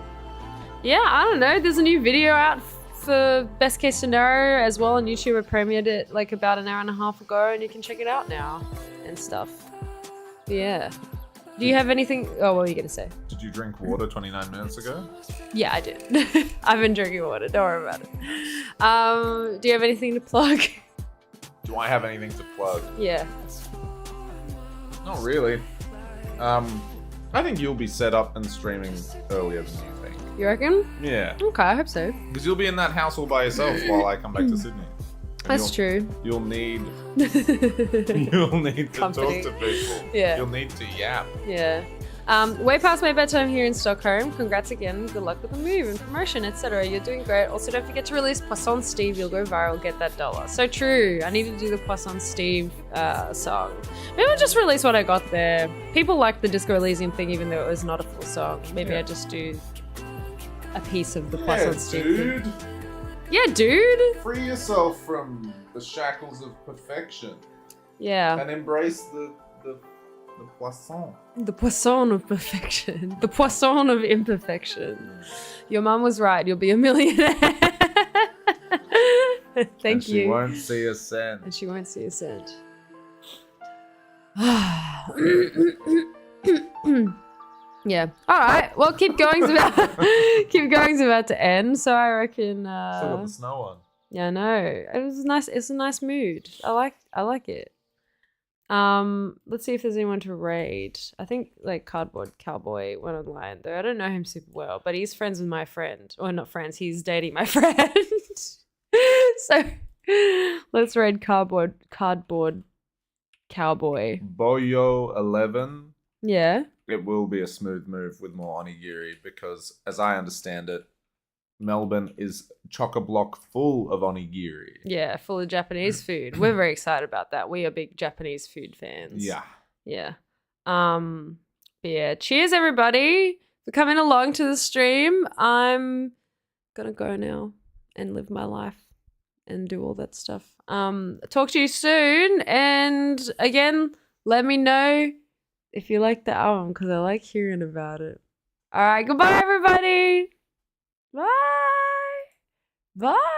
I don't know. There's a new video out for Best Case Scenario as well on YouTube. I premiered it like about an hour and a half ago, and you can check it out now and stuff. Yeah. Do you have anything? Oh, what were you going to say? Did you drink water 29 minutes ago? Yeah, I did. I've been drinking water. Don't worry about it. Do you have anything to plug? Do I have anything to plug? Yeah. Not really. I think you'll be set up and streaming earlier than you think. You reckon? Yeah. Okay, I hope so. Because you'll be in that house all by yourself while I come back to Sydney. And That's true. You'll need to Company. talk to people. Yeah. You'll need to yap. Yeah. Way past my bedtime here in Stockholm. Congrats again. Good luck with the move and promotion, etc. You're doing great. Also, don't forget to release Poisson Steve. You'll go viral. Get that dollar. So true. I need to do the Poisson Steve song. Maybe I'll just release what I got there. People like the Disco Elysium thing, even though it was not a full song. Maybe I just do a piece of the Poisson Steve dude. thing. Yeah, dude. Free yourself from the shackles of perfection. Yeah. And embrace the poisson. The poisson of perfection. The poisson of imperfection. Your mum was right. You'll be a millionaire. Thank you. She won't see a cent. And she won't see a cent. Yeah. All right. Well, keep going's about to end. So I reckon. Still got the snow on. Yeah, I know. It was nice. It's a nice mood. I like it. Let's see if there's anyone to raid. I think like Cardboard Cowboy went online though. I don't know him super well, but he's friends with my friend. Or not friends, he's dating my friend. So let's raid Cardboard Cowboy. Boyo 11. Yeah. It will be a smooth move with more onigiri because, as I understand it, Melbourne is chock-a-block full of onigiri. Yeah, full of Japanese food. We're very excited about that. We are big Japanese food fans. Yeah. Yeah. But yeah, cheers everybody for coming along to the stream. I'm gonna go now and live my life and do all that stuff. Talk to you soon, and again, let me know if you like the album because I like hearing about it. All right, goodbye everybody. Bye. Bye.